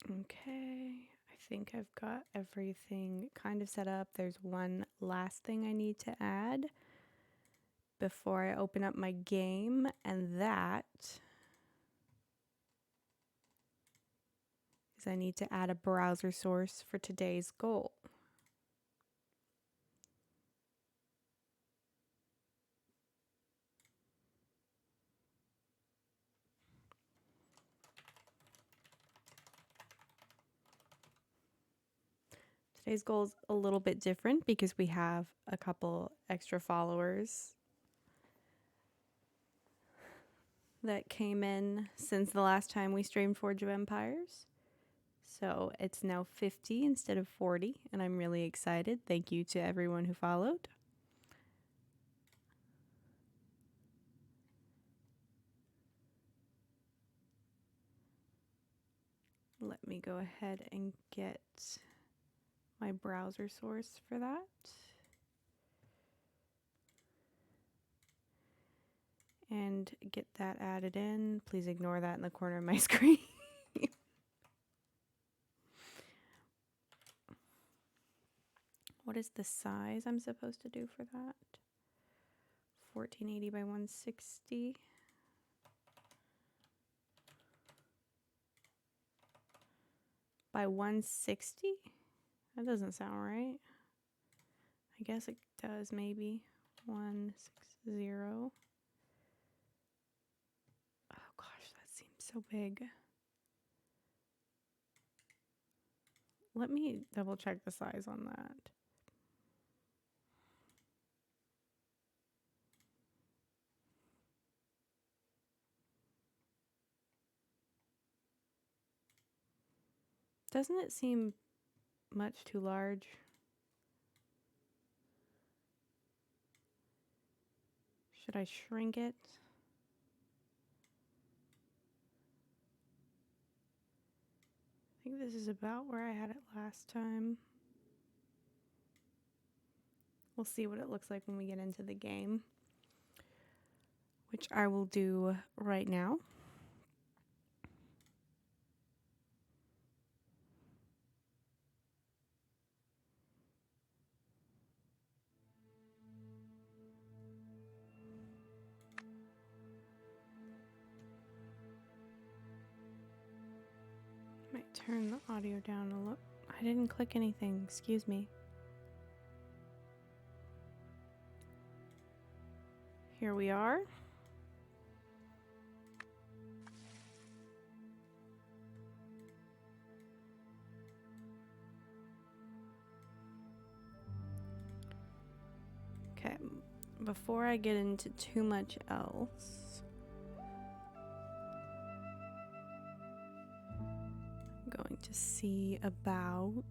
Okay, I think I've got everything kind of set up. There's one last thing I need to add before I open up my game, and that is I need to add a browser source for today's goal. Today's goal is a little bit different because we have a couple extra followers that came in since the last time we streamed Forge of Empires. So it's now 50 instead of 40, and I'm really excited. Thank you to everyone who followed. Let me go ahead and get my browser source for that. And get that added in. Please ignore that in the corner of my screen. What is the size I'm supposed to do for that? 1480 by 160. By 160? That doesn't sound right. I guess it does, maybe. 160. Oh gosh, that seems so big. Let me double check the size on that. Doesn't it seem much too large? Should I shrink it? I think this is about where I had it last time. We'll see what it looks like when we get into the game, which I will do right now. Might turn the audio down a little. I didn't click anything, excuse me. Here we are. Okay, before I get into too much else, I'm going to see about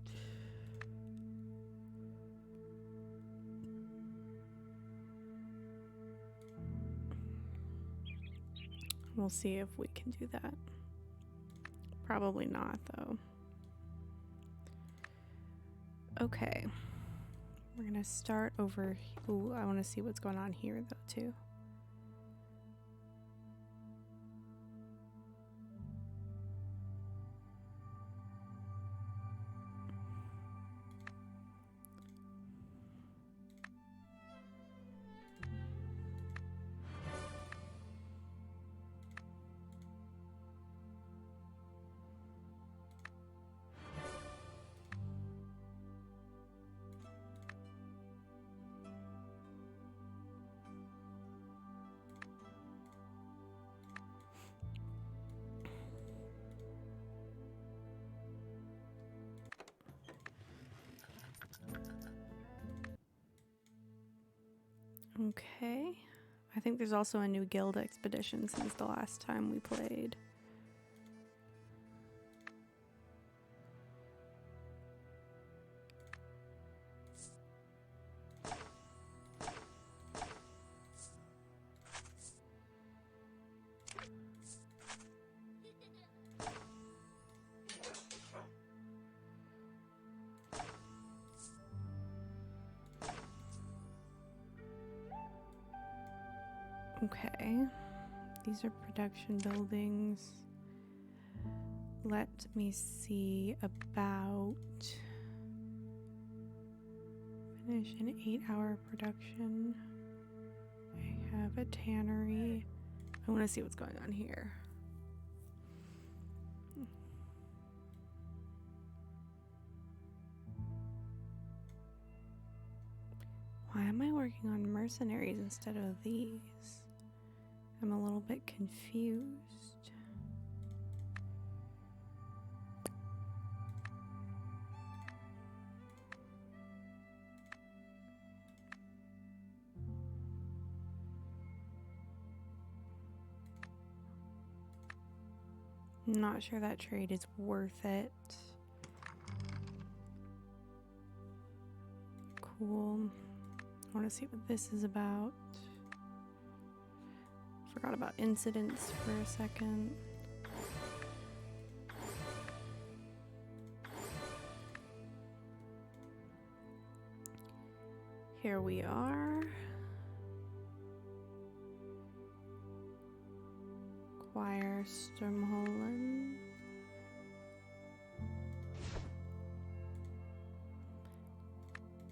we'll see if we can do that. Probably not, though. Okay. We're gonna start over. Ooh, I want to see what's going on here, though, too. Okay. I think there's also a new guild expedition since the last time we played. Okay. These are production buildings. let me see about finish an 8-hour production. I have a tannery. I want to see what's going on here. Why am I working on mercenaries instead of these? I'm a little bit confused. I'm not sure that trade is worth it. Cool. I want to see what this is about. Forgot about incidents for a second. Here we are. Acquire Sturmholen.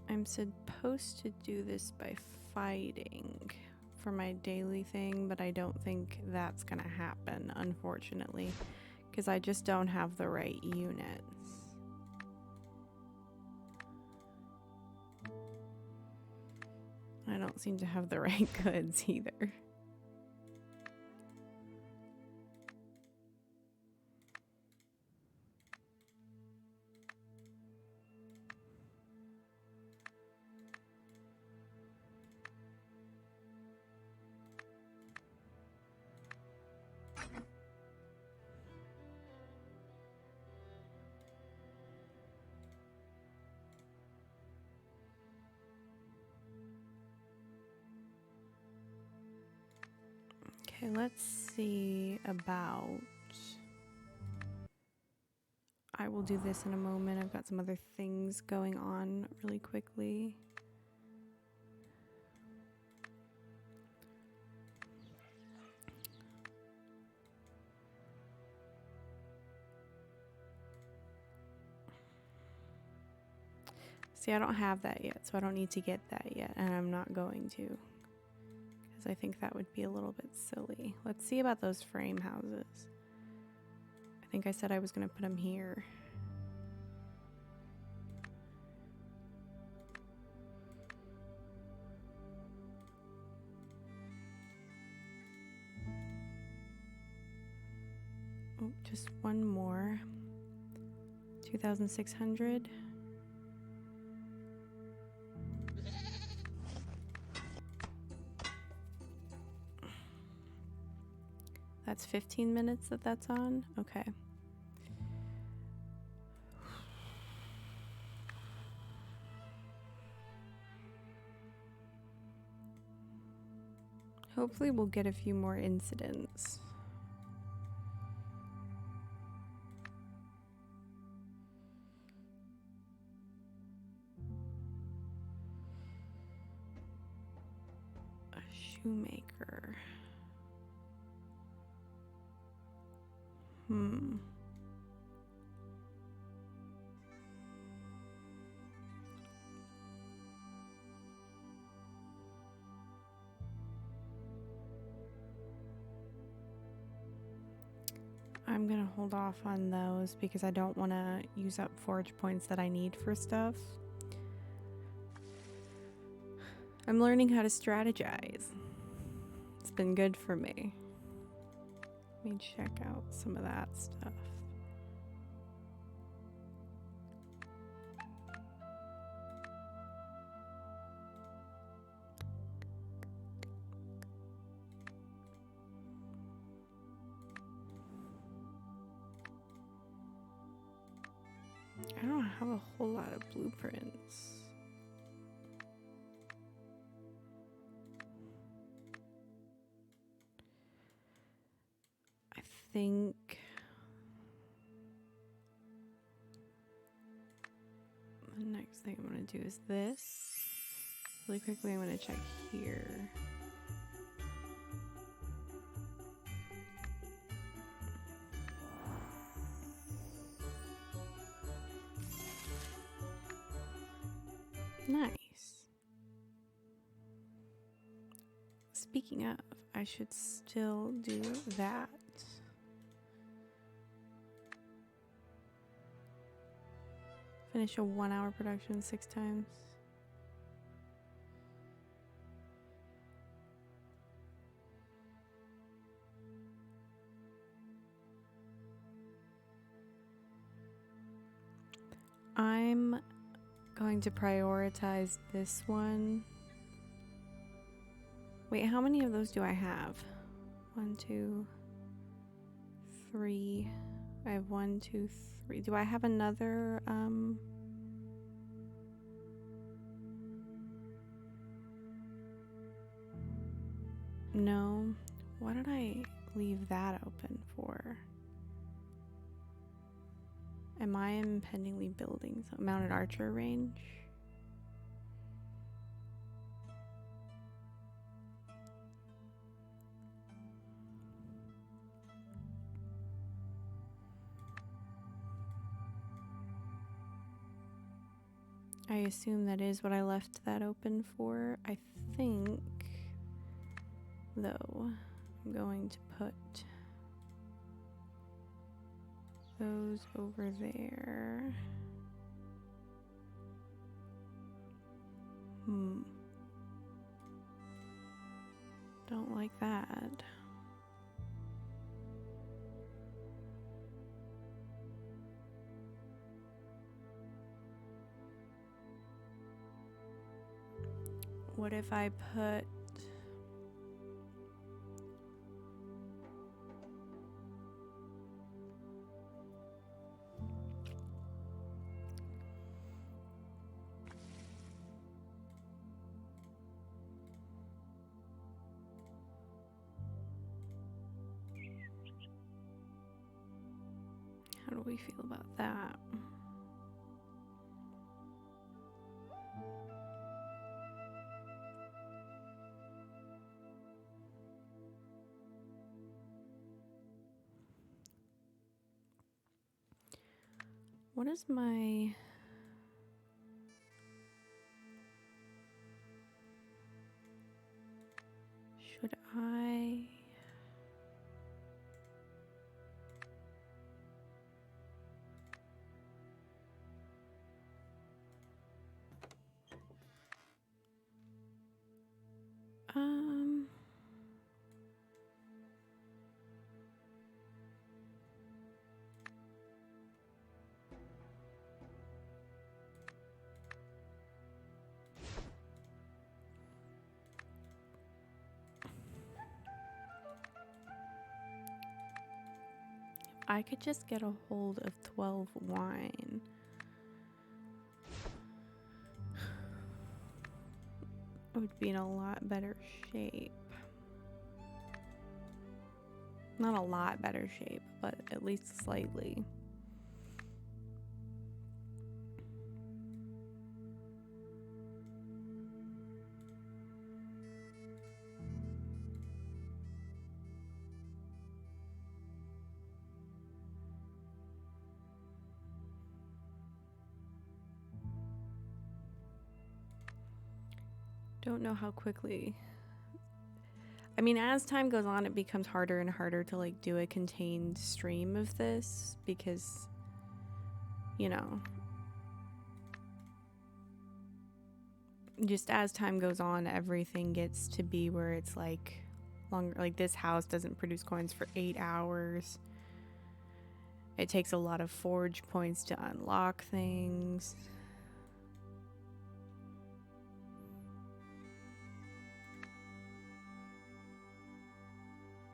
I'm supposed to do this by fighting for my daily thing, but I don't think that's gonna happen, unfortunately, because I just don't have the right units. I don't seem to have the right goods either. Okay, let's see about... I will do this in a moment. I've got some other things going on really quickly. See, I don't have that yet, so I don't need to get that yet, and I'm not going to, because I think that would be a little bit silly. Let's see about those frame houses. I think I said I was going to put them here. Oh, just one more. 2,600. That's 15 minutes that's on? Okay. Hopefully we'll get a few more incidents. A shoemaker. I'm gonna hold off on those because I don't want to use up forge points that I need for stuff. I'm learning how to strategize. It's been good for me. Let me check out some of that stuff. I don't have a whole lot of blueprints. I think the next thing I'm going to do is this. Really quickly, I'm going to check here. Nice. Speaking of, I should still do that. Finish a 1-hour production 6 times. I'm going to prioritize this one. Wait, how many of those do I have? 1, 2, 3. I have 1, 2, 3. Do I have another, no. Why did I leave that open for? Am I impendingly building some mounted archer range? I assume that is what I left that open for. I think, though, I'm going to put those over there. Don't like that. What if I put how do we feel about that? What is my... Should I... I could just get a hold of 12 wine. I would be in a lot better shape. Not a lot better shape, but at least slightly. Don't know how quickly. I mean, as time goes on, it becomes harder and harder to like do a contained stream of this because, you know, just as time goes on, everything gets to be where it's like longer. Like this house doesn't produce coins for 8 hours. It takes a lot of forge points to unlock things.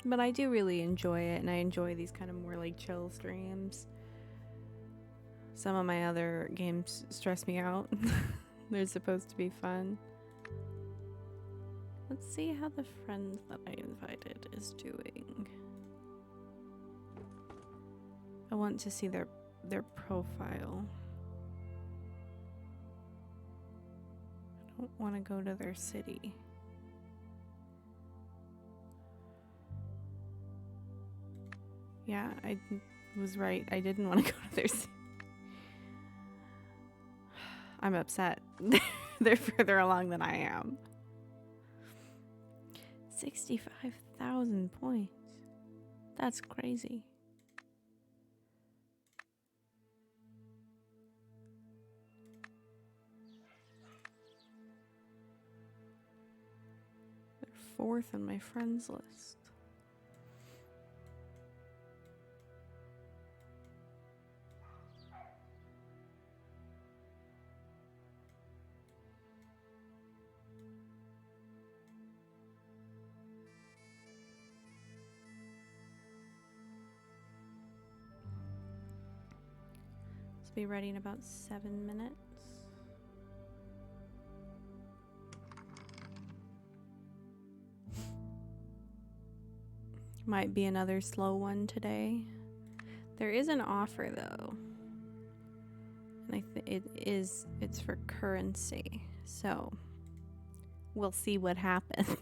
But I do really enjoy it, and I enjoy these kind of more like chill streams. Some of my other games stress me out. They're supposed to be fun. Let's see how the friend that I invited is doing. I want to see their profile. I don't want to go to their city. Yeah, I was right. I didn't want to go to their city. I'm upset. They're further along than I am. 65,000 points. That's crazy. They're 4th on my friends list. Be ready in about 7 minutes. Might be another slow one today. There is an offer though, and it's for currency, so we'll see what happens.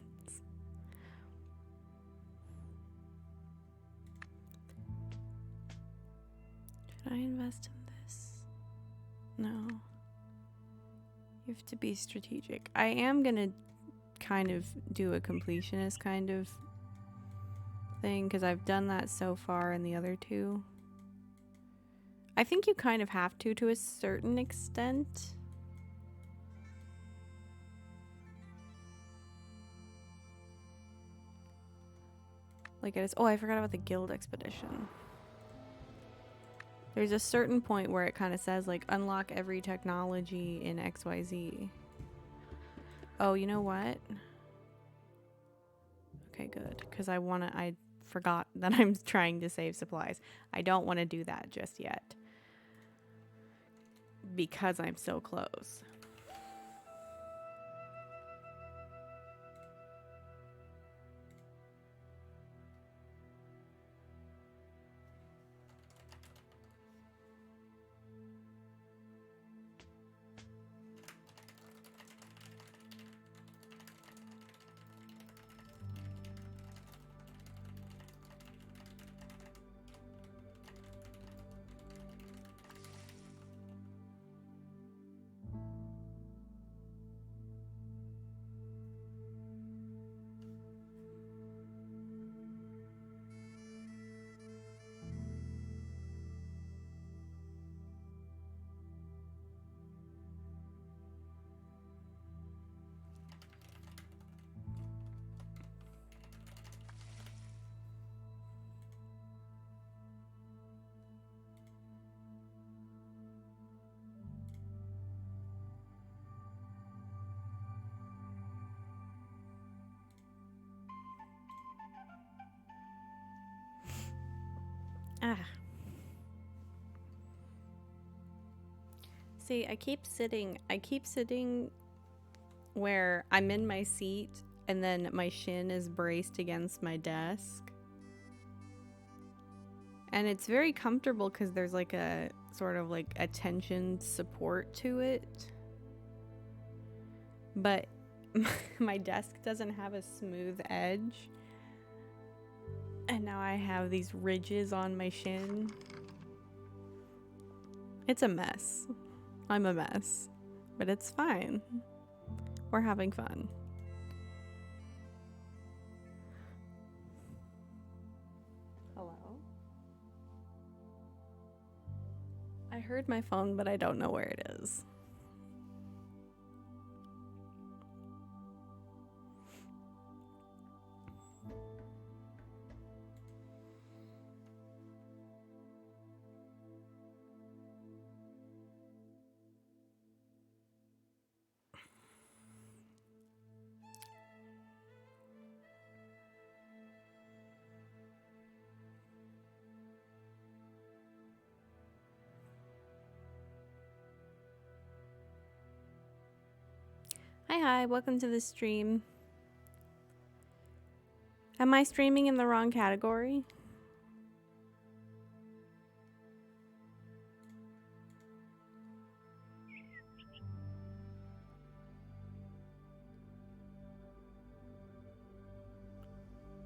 Should I invest in this? No. You have to be strategic. I am gonna kind of do a completionist kind of thing because I've done that so far in the other two. I think you kind of have to a certain extent. Like oh, I forgot about the guild expedition. There's a certain point where it kind of says, like, unlock every technology in XYZ. Oh, you know what? Okay, good. Because I forgot that I'm trying to save supplies. I don't want to do that just yet. Because I'm so close. Ah. See, I keep sitting where I'm in my seat and then my shin is braced against my desk. And it's very comfortable because there's like a sort of like a tension support to it. But my desk doesn't have a smooth edge. And now I have these ridges on my shin. It's a mess. I'm a mess. But it's fine. We're having fun. Hello? I heard my phone, but I don't know where it is. Hi, welcome to the stream. Am I streaming in the wrong category?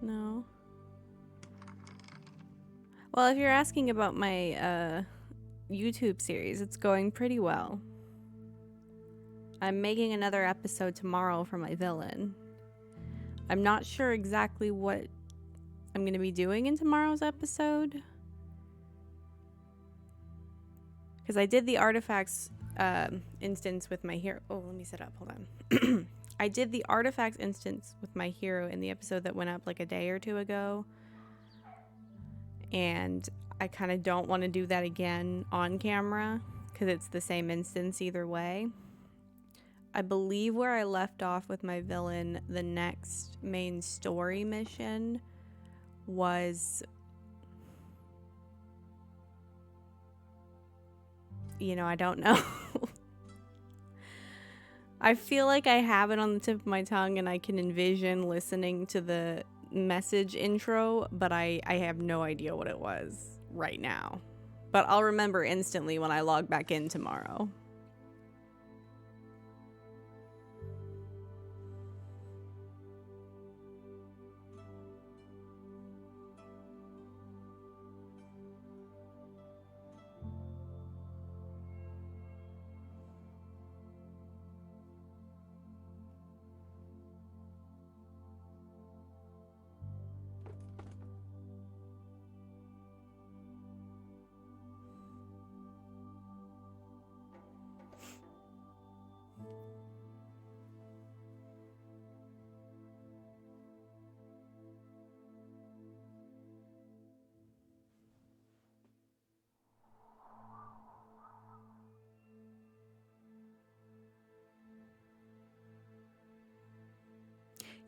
No. Well, if you're asking about my YouTube series, it's going pretty well. I'm making another episode tomorrow for my villain. I'm not sure exactly what I'm going to be doing in tomorrow's episode, because I did the artifacts instance with my hero. Oh, let me set up. Hold on. I did the artifacts instance with my hero in the episode that went up like a day or two ago, and I kind of don't want to do that again on camera because it's the same instance either way. I believe where I left off with my villain, the next main story mission was, I don't know. I feel like I have it on the tip of my tongue and I can envision listening to the message intro, but I have no idea what it was right now. But I'll remember instantly when I log back in tomorrow.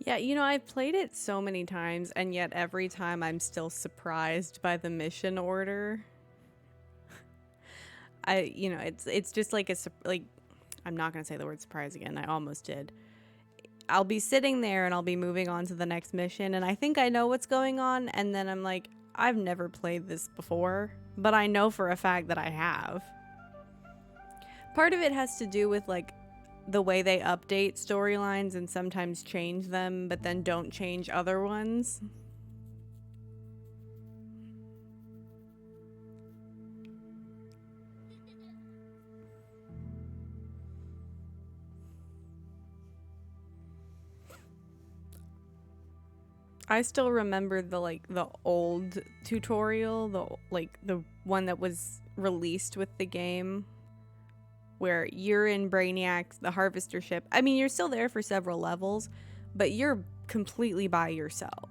Yeah, I've played it so many times, and yet every time I'm still surprised by the mission order. It's just like I'm not going to say the word surprise again. I almost did. I'll be sitting there and I'll be moving on to the next mission, and I think I know what's going on, and then I'm like, I've never played this before, but I know for a fact that I have. Part of it has to do with like the way they update storylines and sometimes change them, but then don't change other ones. I still remember the old tutorial, the one that was released with the game, where you're in Brainiac's, the Harvester ship. I mean, you're still there for several levels, but you're completely by yourself,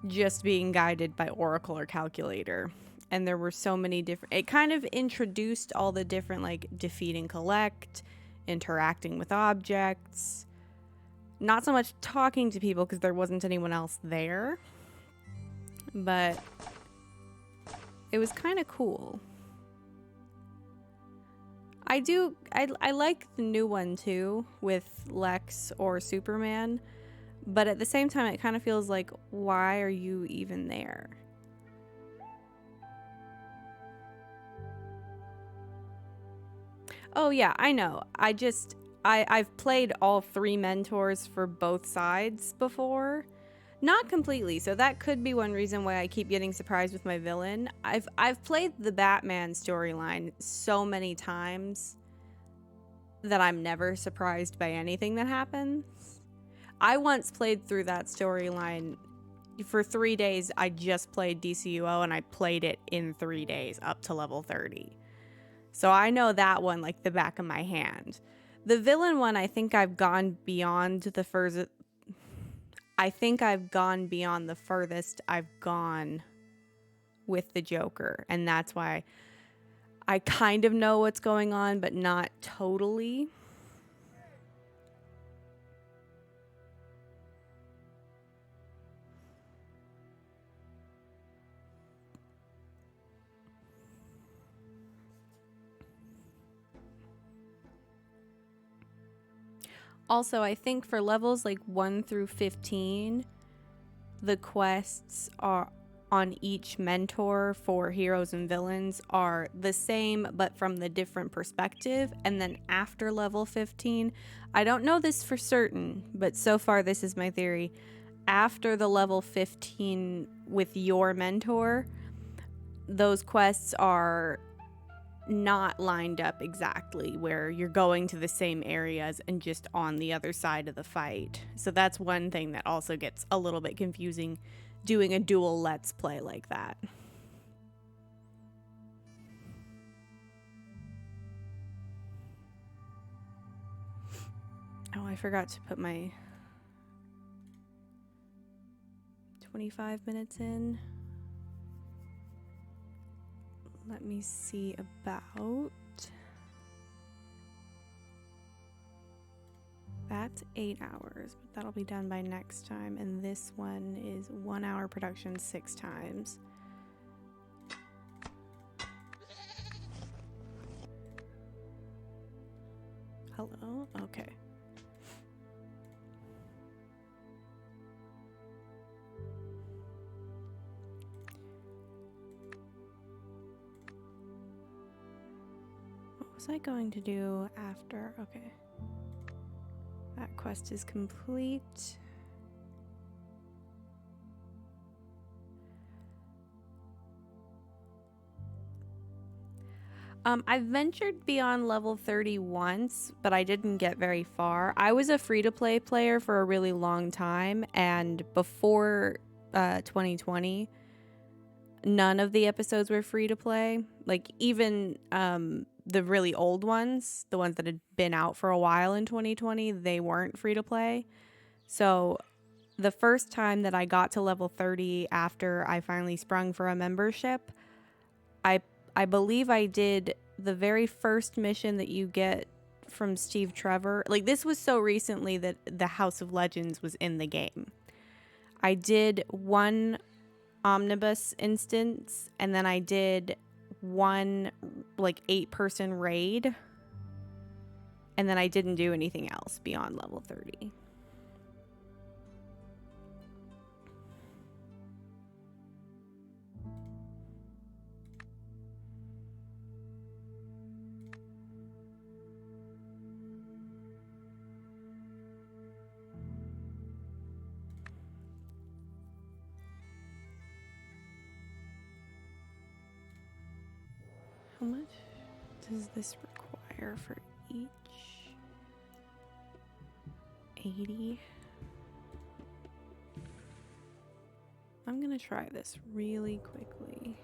just being guided by Oracle or Calculator. And there were so many different... It kind of introduced all the different, like, defeat and collect, interacting with objects. Not so much talking to people because there wasn't anyone else there. But it was kind of cool. I like the new one too, with Lex or Superman, but at the same time it kind of feels like, why are you even there? Oh yeah, I know. I've played all three mentors for both sides before. Not completely, so that could be one reason why I keep getting surprised with my villain. I've played the Batman storyline so many times that I'm never surprised by anything that happens. I once played through that storyline for 3 days. I just played DCUO and I played it in 3 days up to level 30. So I know that one like the back of my hand. The villain one, I think I've gone beyond the furthest. I think I've gone beyond the furthest I've gone with the Joker, and that's why I kind of know what's going on, but not totally. Also, I think for levels like 1 through 15, the quests are on each mentor for heroes and villains are the same, but from the different perspective. And then after level 15, I don't know this for certain, but so far this is my theory. After the level 15 with your mentor, those quests are not lined up exactly where you're going to the same areas and just on the other side of the fight. So that's one thing that also gets a little bit confusing doing a dual Let's Play like that. Oh, I forgot to put my 25 minutes in. Let me see about... That's 8 hours, but that'll be done by next time. And this one is 1 hour production 6 times. Hello? Okay. What was I going to do after? Okay. That quest is complete. I've ventured beyond level 30 once, but I didn't get very far. I was a free-to-play player for a really long time, and before 2020, none of the episodes were free-to-play. Like, even the really old ones, the ones that had been out for a while in 2020, they weren't free-to-play. So the first time that I got to level 30 after I finally sprung for a membership, I believe I did the very first mission that you get from Steve Trevor. Like, this was so recently that the House of Legends was in the game. I did one omnibus instance, and then I did one, like, 8-person raid. And then I didn't do anything else beyond level 30. How much does this require for each? 80. I'm gonna try this really quickly.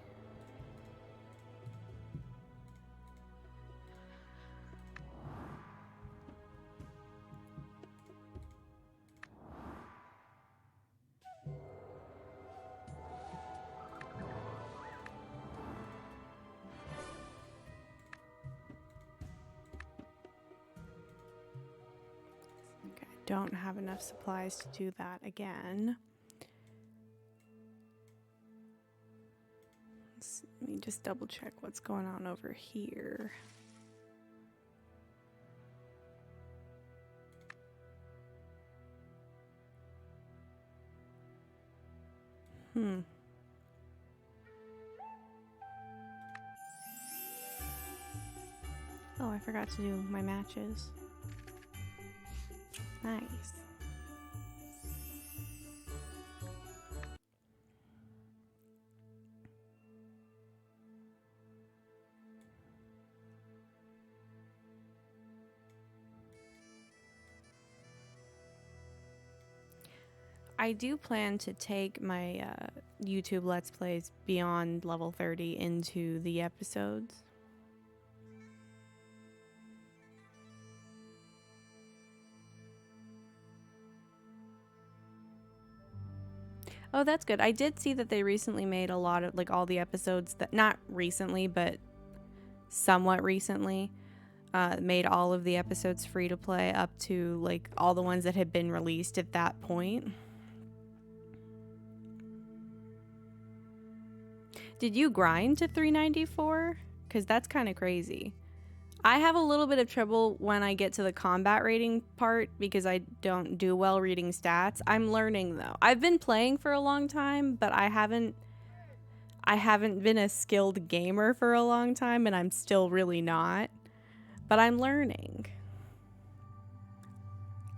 Don't have enough supplies to do that again. Let me just double check what's going on over here. Oh, I forgot to do my matches. Nice. I do plan to take my YouTube Let's Plays beyond level 30 into the episodes. Oh, that's good. I did see that they recently made a lot of, like, all the episodes that, not recently, but somewhat recently, made all of the episodes free to play up to, like, all the ones that had been released at that point. Did you grind to 394? Because that's kind of crazy. I have a little bit of trouble when I get to the combat rating part because I don't do well reading stats. I'm learning, though. I've been playing for a long time, but I haven't been a skilled gamer for a long time, and I'm still really not. But I'm learning.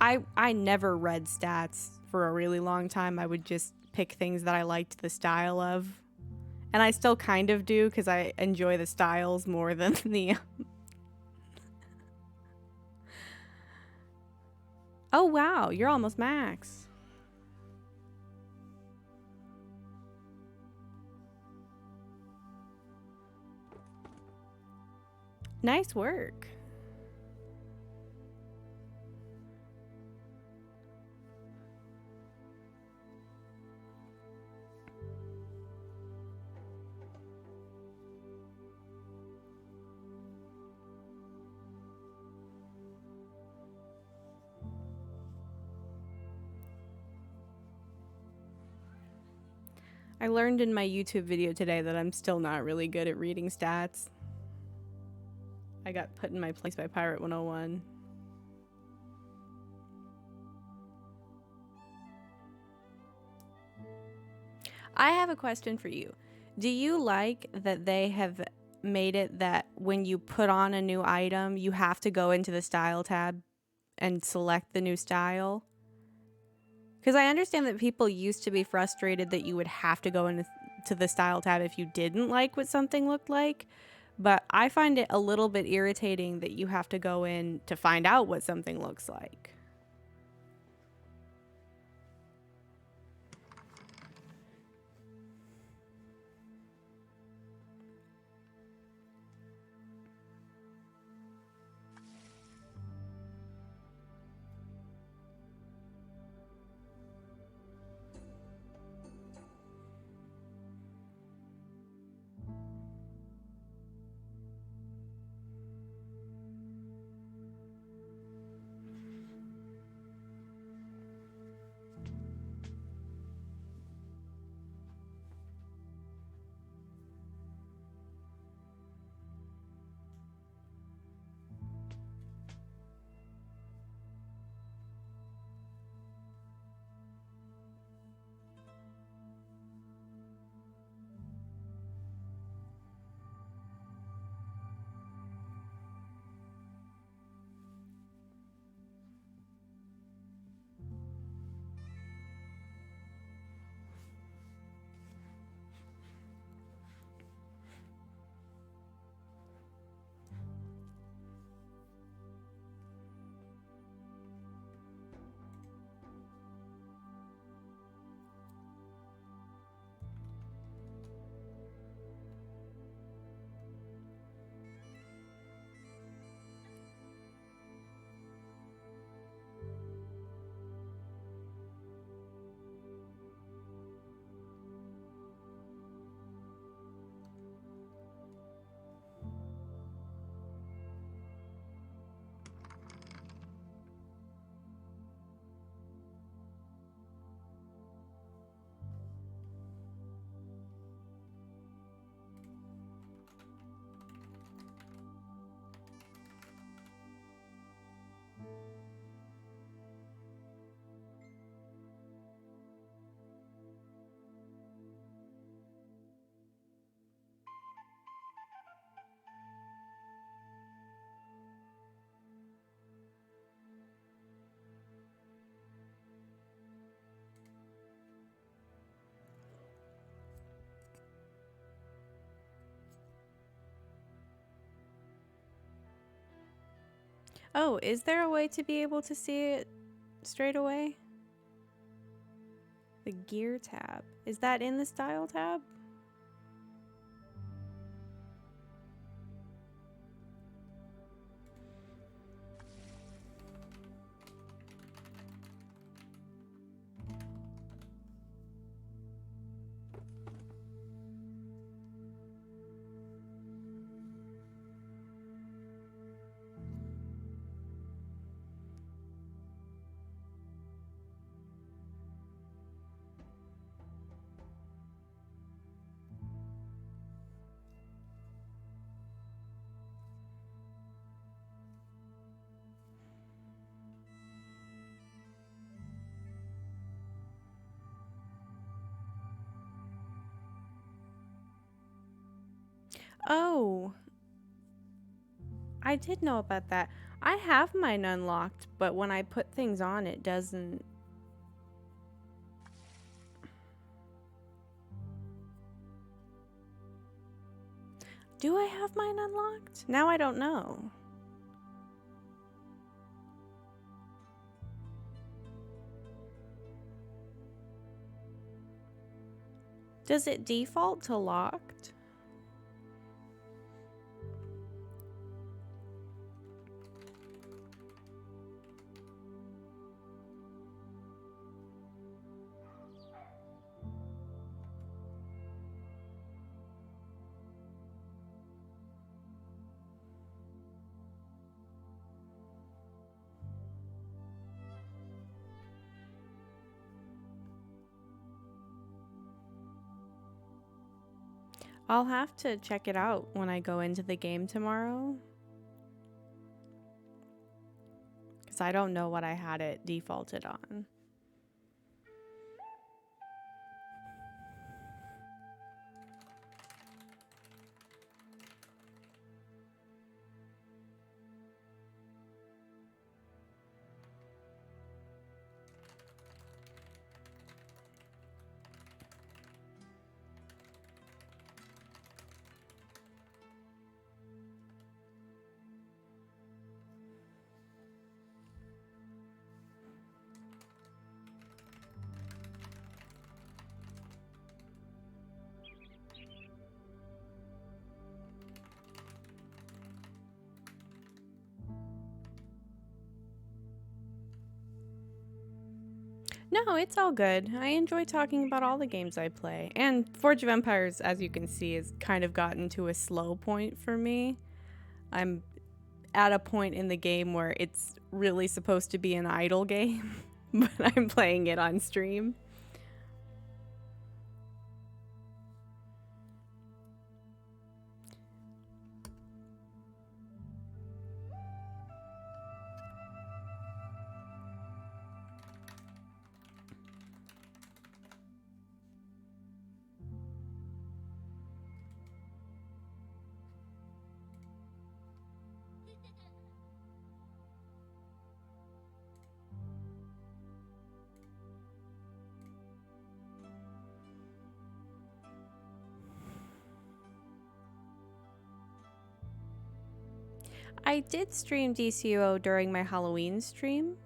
I never read stats for a really long time. I would just pick things that I liked the style of. And I still kind of do because I enjoy the styles more than the... Oh, wow. You're almost max. Nice work. I learned in my YouTube video today that I'm still not really good at reading stats. I got put in my place by Pirate 101. I have a question for you. Do you like that they have made it that when you put on a new item, you have to go into the style tab and select the new style? Because I understand that people used to be frustrated that you would have to go into the style tab if you didn't like what something looked like. But I find it a little bit irritating that you have to go in to find out what something looks like. Oh, is there a way to be able to see it straight away? The gear tab. Is that in the style tab? Oh, I did know about that. I have mine unlocked, but when I put things on, it doesn't. Do I have mine unlocked? Now I don't know. Does it default to locked? I'll have to check it out when I go into the game tomorrow. Because I don't know what I had it defaulted on. No, it's all good. I enjoy talking about all the games I play. And Forge of Empires, as you can see, has kind of gotten to a slow point for me. I'm at a point in the game where it's really supposed to be an idle game, but I'm playing it on stream. I did stream DCO during my Halloween stream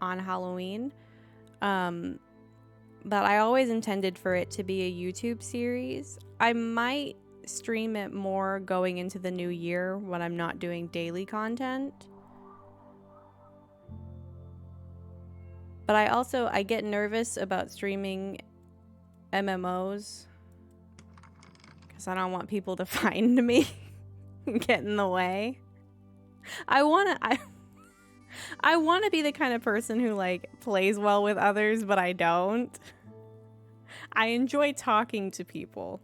on Halloween, but I always intended for it to be a YouTube series. I might stream it more going into the new year when I'm not doing daily content. But I get nervous about streaming MMOs because I don't want people to find me and get in the way. I want to be the kind of person who like plays well with others, but I don't. I enjoy talking to people,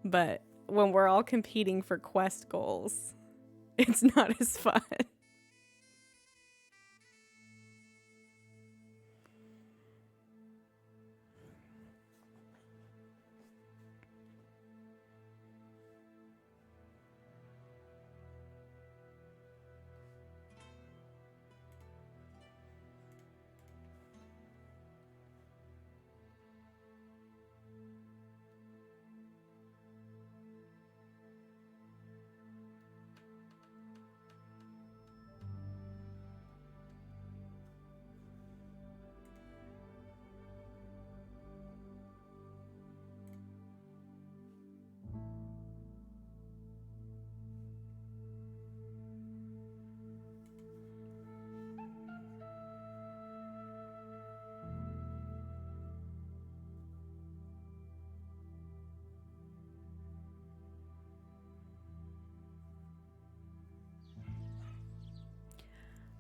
but when we're all competing for quest goals, it's not as fun.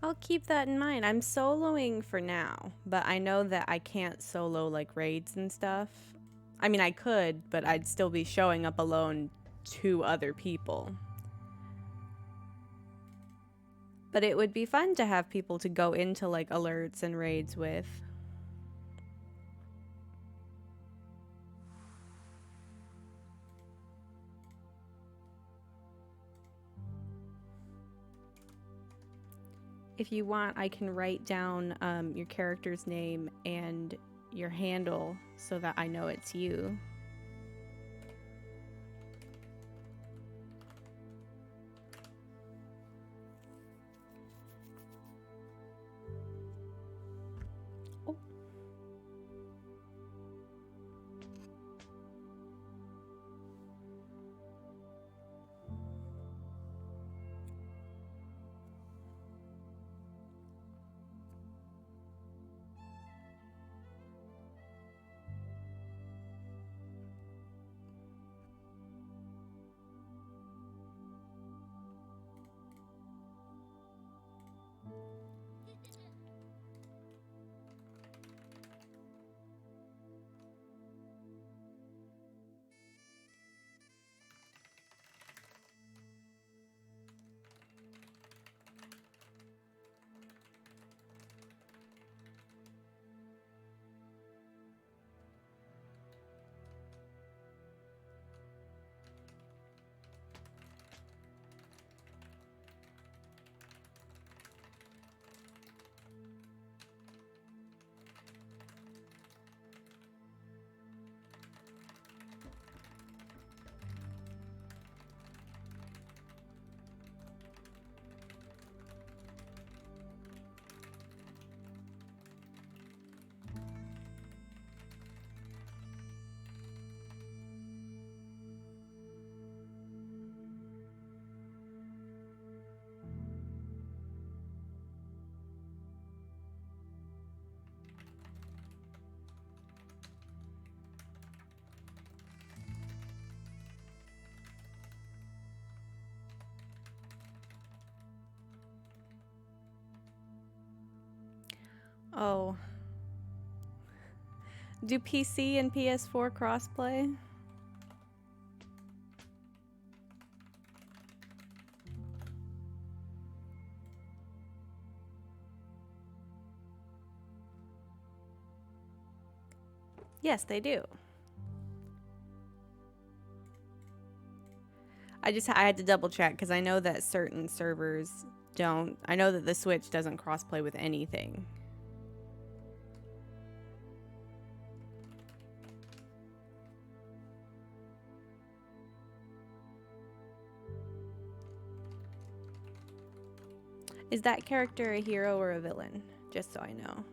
I'll keep that in mind. I'm soloing for now, but I know that I can't solo like raids and stuff. I mean, I could, but I'd still be showing up alone to other people. But it would be fun to have people to go into like alerts and raids with. If you want, I can write down your character's name and your handle so that I know it's you. Oh. Do PC and PS4 crossplay? Yes, they do. I had to double check because I know that certain servers don't. I know that the Switch doesn't crossplay with anything. Is that character a hero or a villain? Just so I know.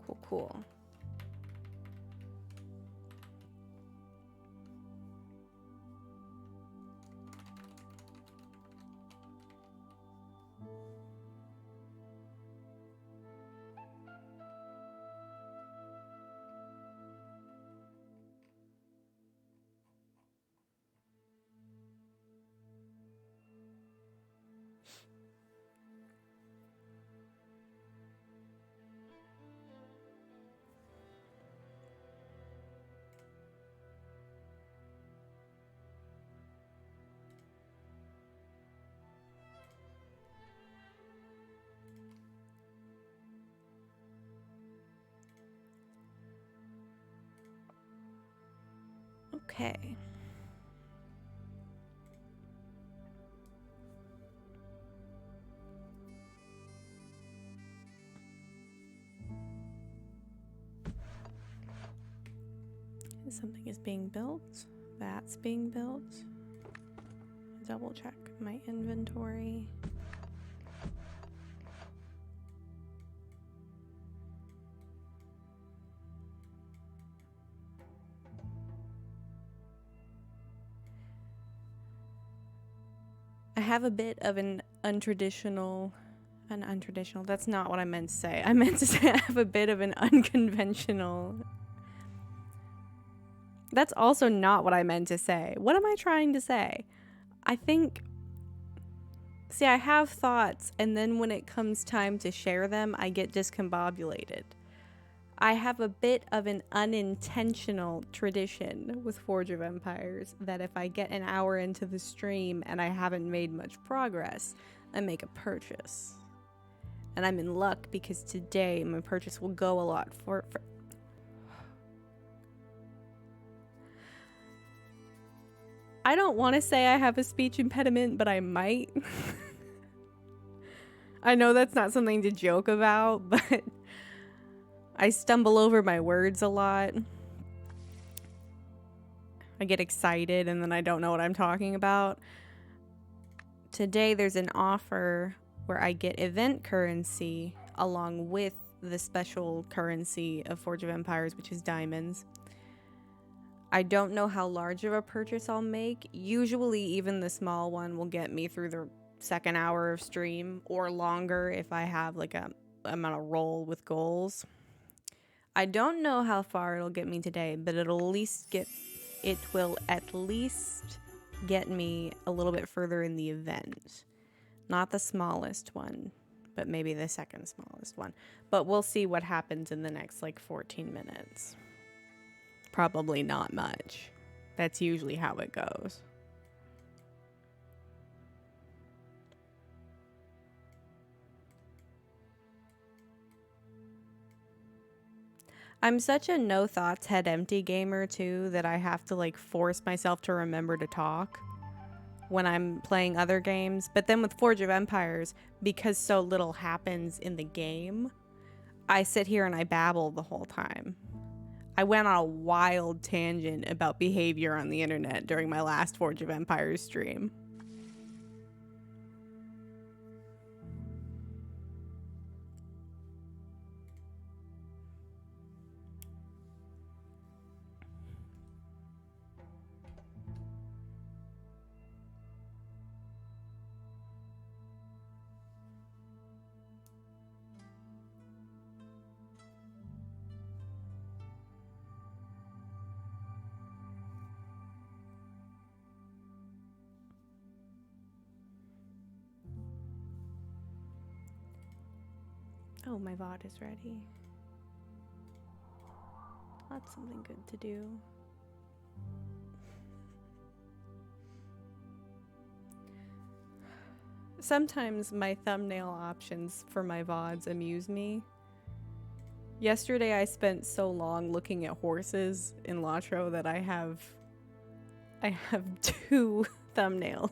Cool, cool. Okay. Something is being built. That's being built. Double check my inventory. I have a bit of an untraditional, that's not what I meant to say. I meant to say I have a bit of an unconventional. That's also not what I meant to say. What am I trying to say? I think, see, I have thoughts, and then when it comes time to share them, I get discombobulated. I have a bit of an unintentional tradition with Forge of Empires that if I get an hour into the stream and I haven't made much progress, I make a purchase. And I'm in luck because today my purchase will go a lot for I don't want to say I have a speech impediment, but I might. I know that's not something to joke about, but I stumble over my words a lot. I get excited and then I don't know what I'm talking about. Today there's an offer where I get event currency along with the special currency of Forge of Empires, which is diamonds. I don't know how large of a purchase I'll make. Usually even the small one will get me through the second hour of stream or longer if I have like I'm on a roll with goals. I don't know how far it'll get me today, but it will at least get me a little bit further in the event. Not the smallest one, but maybe the second smallest one. But we'll see what happens in the next like 14 minutes. Probably not much. That's usually how it goes. I'm such a no thoughts head empty gamer too that I have to like force myself to remember to talk when I'm playing other games. But then with Forge of Empires, because so little happens in the game, I sit here and I babble the whole time. I went on a wild tangent about behavior on the internet during my last Forge of Empires stream. Oh, my VOD is ready. That's something good to do. Sometimes my thumbnail options for my VODs amuse me. Yesterday I spent so long looking at horses in Latro that I have 2 thumbnails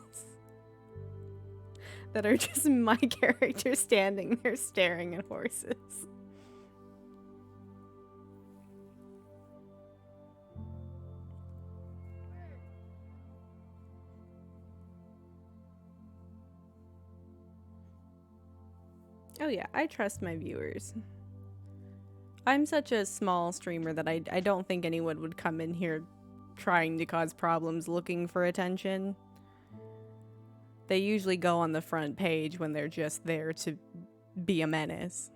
that are just my character standing there staring at horses. Oh yeah, I trust my viewers. I'm such a small streamer that I don't think anyone would come in here trying to cause problems looking for attention. They usually go on the front page when they're just there to be a menace.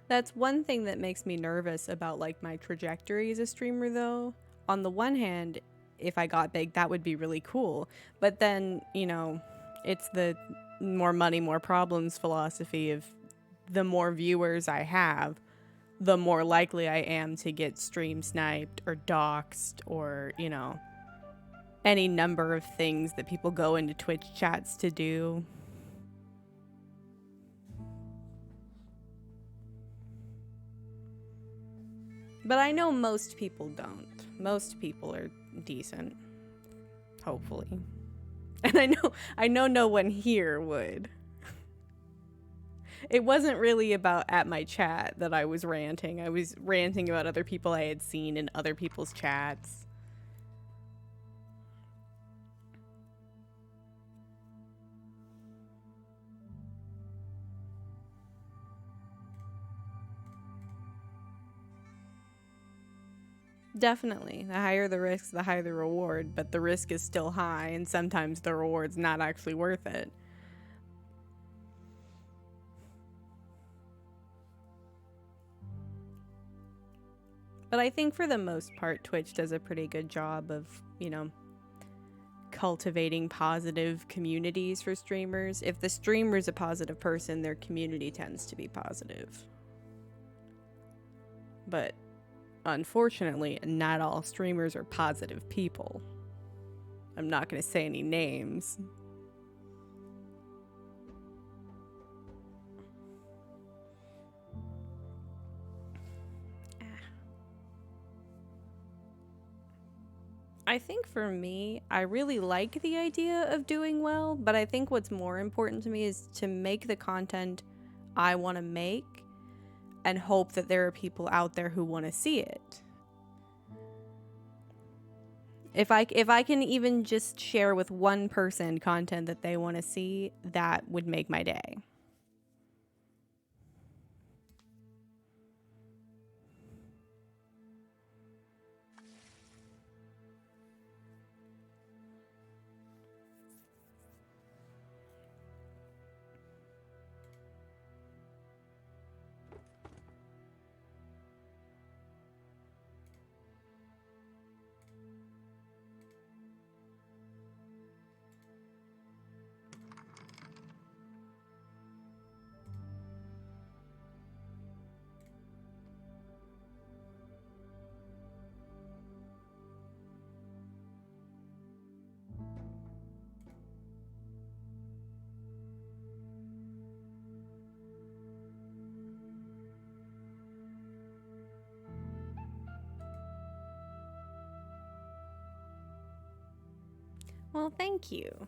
That's one thing that makes me nervous about like my trajectory as a streamer though. On the one hand, if I got big, that would be really cool. But then, you know, it's the more money, more problems philosophy of the more viewers I have, the more likely I am to get stream sniped or doxxed or, you know, any number of things that people go into Twitch chats to do. But I know most people don't. Most people are decent. Hopefully. And I know no one here would. It wasn't really about at my chat that I was ranting. I was ranting about other people I had seen in other people's chats. Definitely. The higher the risk, the higher the reward, but the risk is still high, and sometimes the reward's not actually worth it. But I think for the most part, Twitch does a pretty good job of, you know, cultivating positive communities for streamers. If the streamer's a positive person, their community tends to be positive. But unfortunately, not all streamers are positive people. I'm not going to say any names. I think for me, I really like the idea of doing well, but I think what's more important to me is to make the content I want to make and hope that there are people out there who want to see it. If I can even just share with one person content that they want to see, that would make my day. Well, thank you.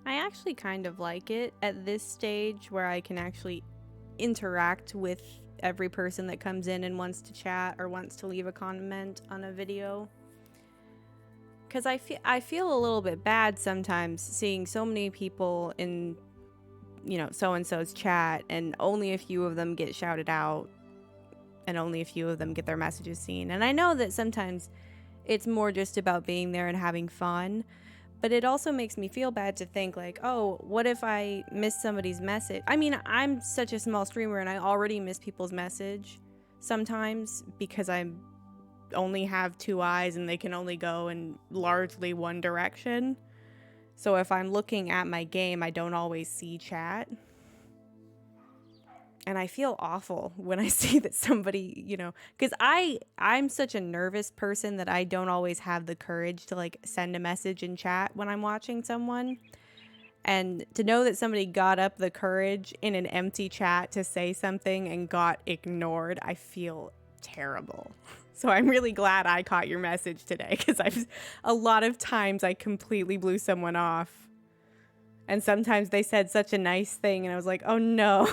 I actually kind of like it at this stage where I can actually interact with every person that comes in and wants to chat or wants to leave a comment on a video. Because I feel a little bit bad sometimes seeing so many people in, you know, so-and-so's chat and only a few of them get shouted out and only a few of them get their messages seen. And I know that sometimes it's more just about being there and having fun, but it also makes me feel bad to think like, oh, what if I miss somebody's message? I mean, I'm such a small streamer and I already miss people's message sometimes because I only have two eyes and they can only go in largely one direction. So if I'm looking at my game, I don't always see chat. And I feel awful when I see that somebody, you know, because I'm such a nervous person that I don't always have the courage to like send a message in chat when I'm watching someone. And to know that somebody got up the courage in an empty chat to say something and got ignored, I feel terrible. So I'm really glad I caught your message today, because a lot of times I completely blew someone off. And sometimes they said such a nice thing and I was like, oh no.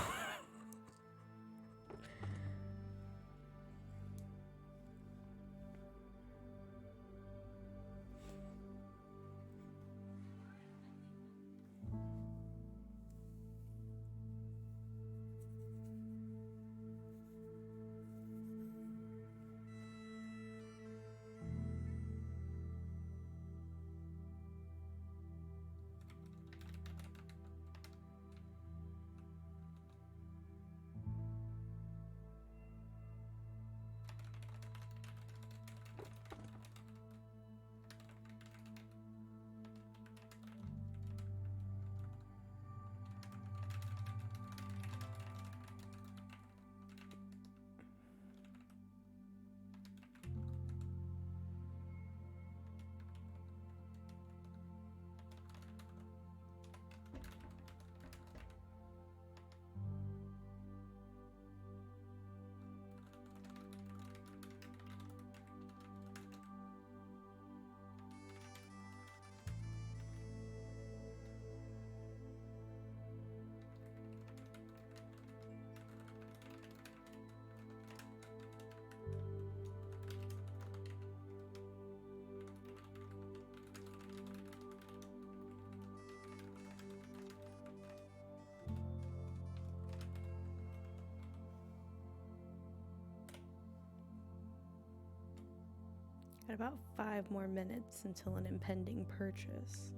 Got about 5 more minutes until an impending purchase.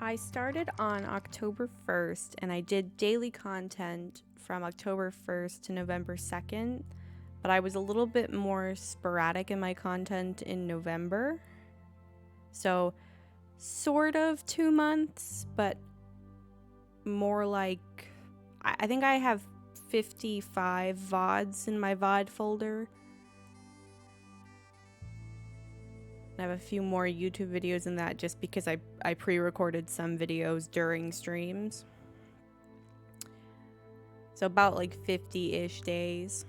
I started on October 1st and I did daily content from October 1st to November 2nd, but I was a little bit more sporadic in my content in November. So sort of 2 months, but more like, I think I have 55 VODs in my VOD folder. I have a few more YouTube videos in that just because I pre-recorded some videos during streams. So about like 50-ish days.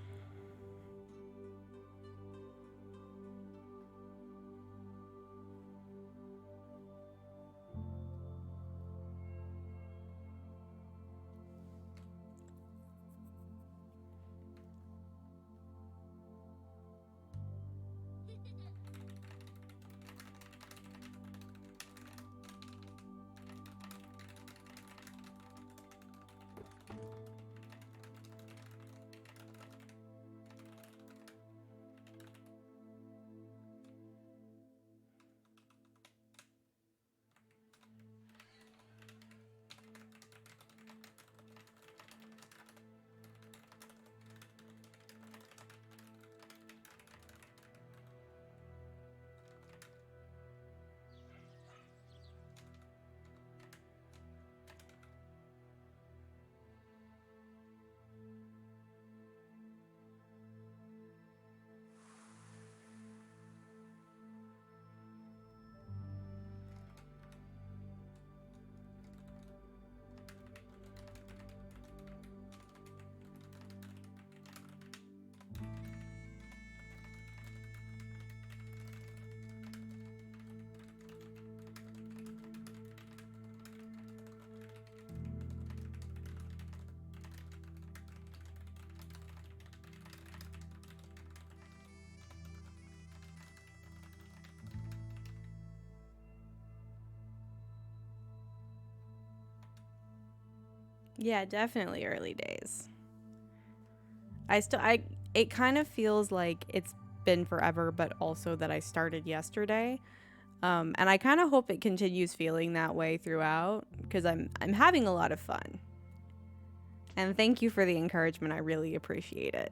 Yeah, definitely early days. It kind of feels like it's been forever, but also that I started yesterday. And I kind of hope it continues feeling that way throughout, because I'm having a lot of fun. And thank you for the encouragement. I really appreciate it.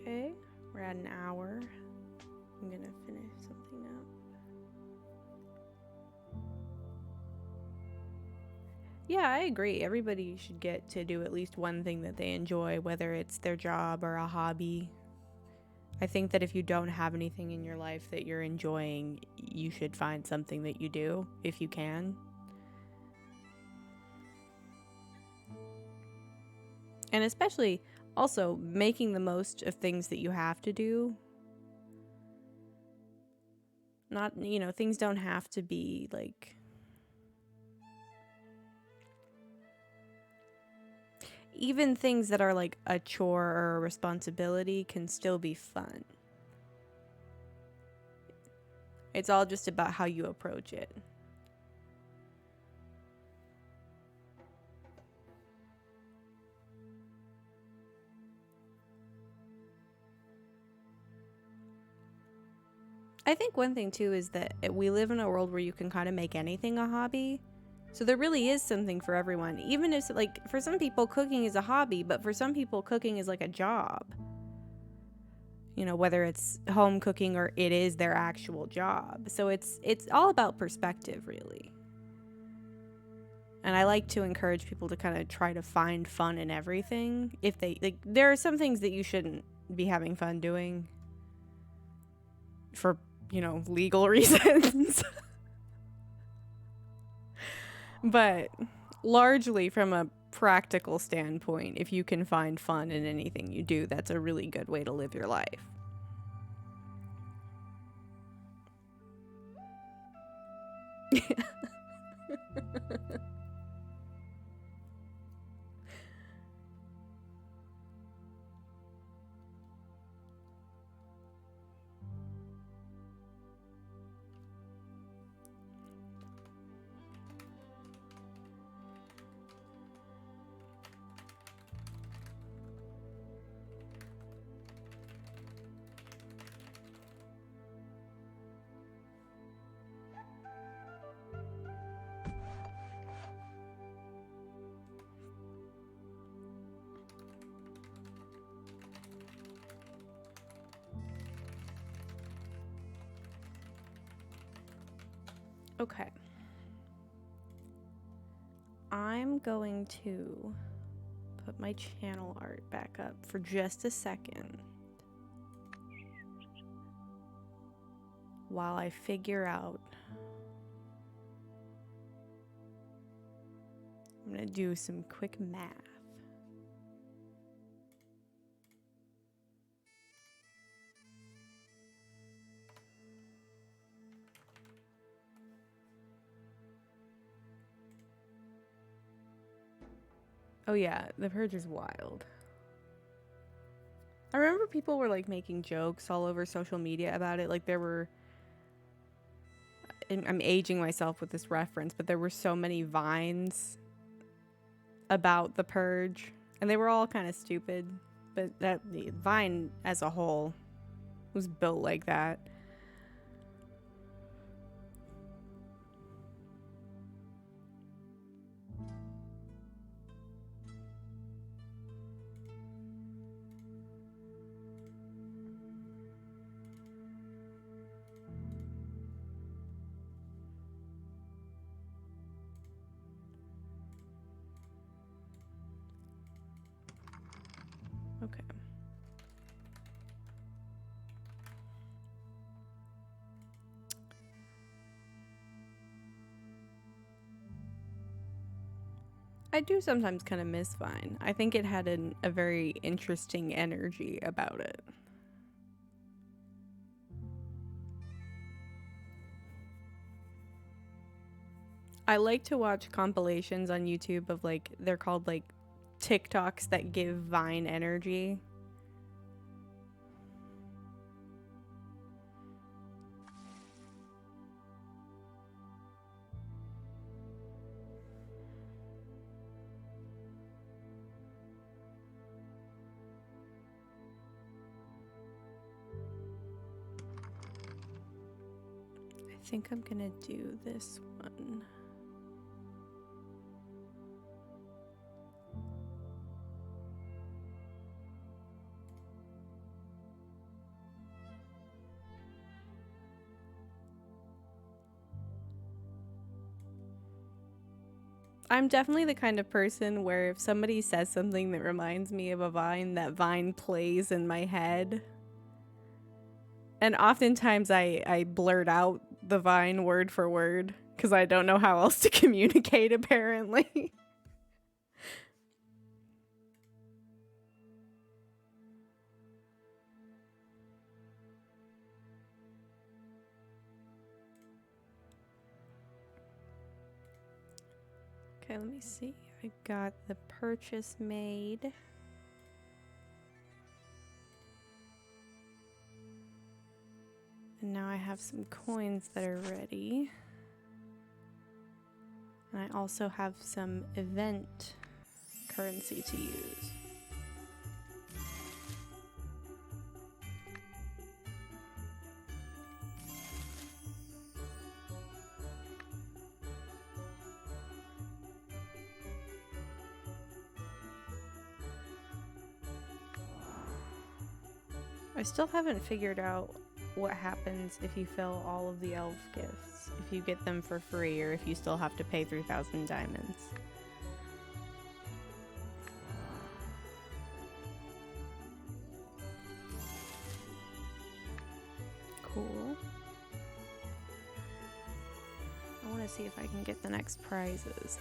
Okay, we're at an hour. I'm gonna finish something up. Yeah, I agree. Everybody should get to do at least one thing that they enjoy, whether it's their job or a hobby. I think that if you don't have anything in your life that you're enjoying, you should find something that you do if you can. And especially also making the most of things that you have to do. Not, things don't have to be like, even things that are like a chore or a responsibility can still be fun. It's all just about how you approach it. I think one thing too is that we live in a world where you can kind of make anything a hobby. So there really is something for everyone. Even if, like, for some people cooking is a hobby, but for some people cooking is like a job. Whether it's home cooking or it is their actual job. So it's all about perspective, really. And I like to encourage people to kind of try to find fun in everything. If they, like, there are some things that you shouldn't be having fun doing for, legal reasons. But largely from a practical standpoint, if you can find fun in anything you do, that's a really good way to live your life. Okay. I'm going to put my channel art back up for just a second while I figure out. I'm going to do some quick math. Oh yeah, The Purge is wild. I remember people were like making jokes all over social media about it. Like there were, and I'm aging myself with this reference, but there were so many vines about The Purge, and they were all kind of stupid. But that the Vine as a whole was built like that. Okay. I do sometimes kind of miss Vine. I think it had a very interesting energy about it. I like to watch compilations on YouTube of like, they're called like TikToks that give Vine energy. I think I'm gonna do this one. I'm definitely the kind of person where if somebody says something that reminds me of a Vine, that Vine plays in my head. And oftentimes I blurt out the Vine word for word because I don't know how else to communicate, apparently. Okay, let me see. I got the purchase made. And now I have some coins that are ready. And I also have some event currency to use. I still haven't figured out what happens if you fill all of the elf gifts. If you get them for free or if you still have to pay 3,000 diamonds. Cool. I want to see if I can get the next prizes.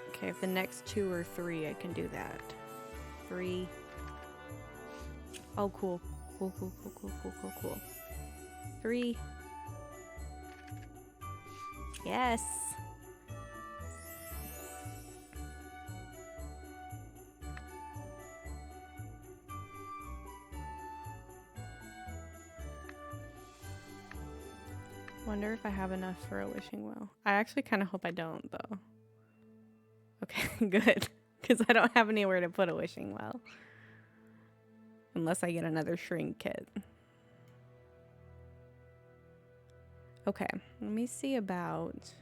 Okay, if the next 2 or 3, I can do that. 3. Oh, cool. Cool. 3. Yes. Wonder if I have enough for a wishing well. I actually kind of hope I don't, though. Okay, good. Because I don't have anywhere to put a wishing well. Unless I get another shrink kit. Okay, let me see about...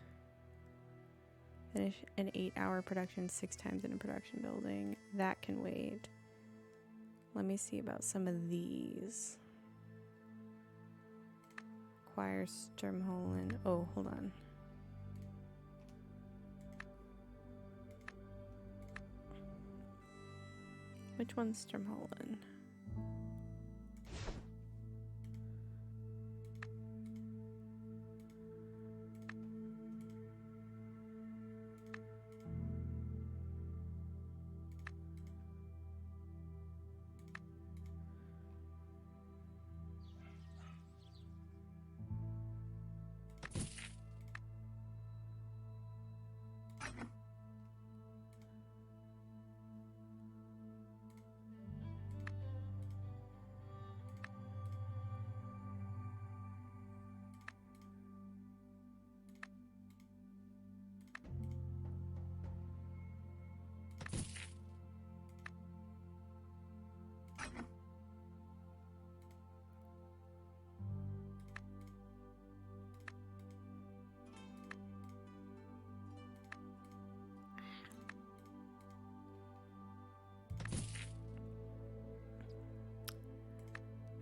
Finish an 8-hour production 6 times in a production building. That can wait. Let me see about some of these. requires Sturmholen. Oh, hold on. Which one's Sturmholen?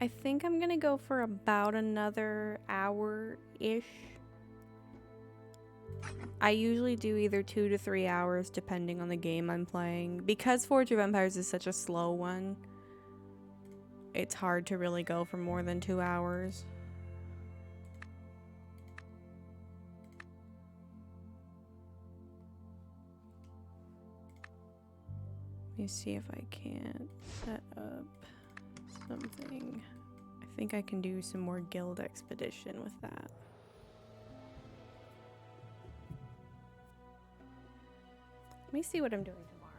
I think I'm gonna go for about another hour-ish. I usually do either 2 to 3 hours depending on the game I'm playing. Because Forge of Empires is such a slow one, it's hard to really go for more than 2 hours. Let me see if I can't set up something. I think I can do some more guild expedition with that. Let me see what I'm doing tomorrow.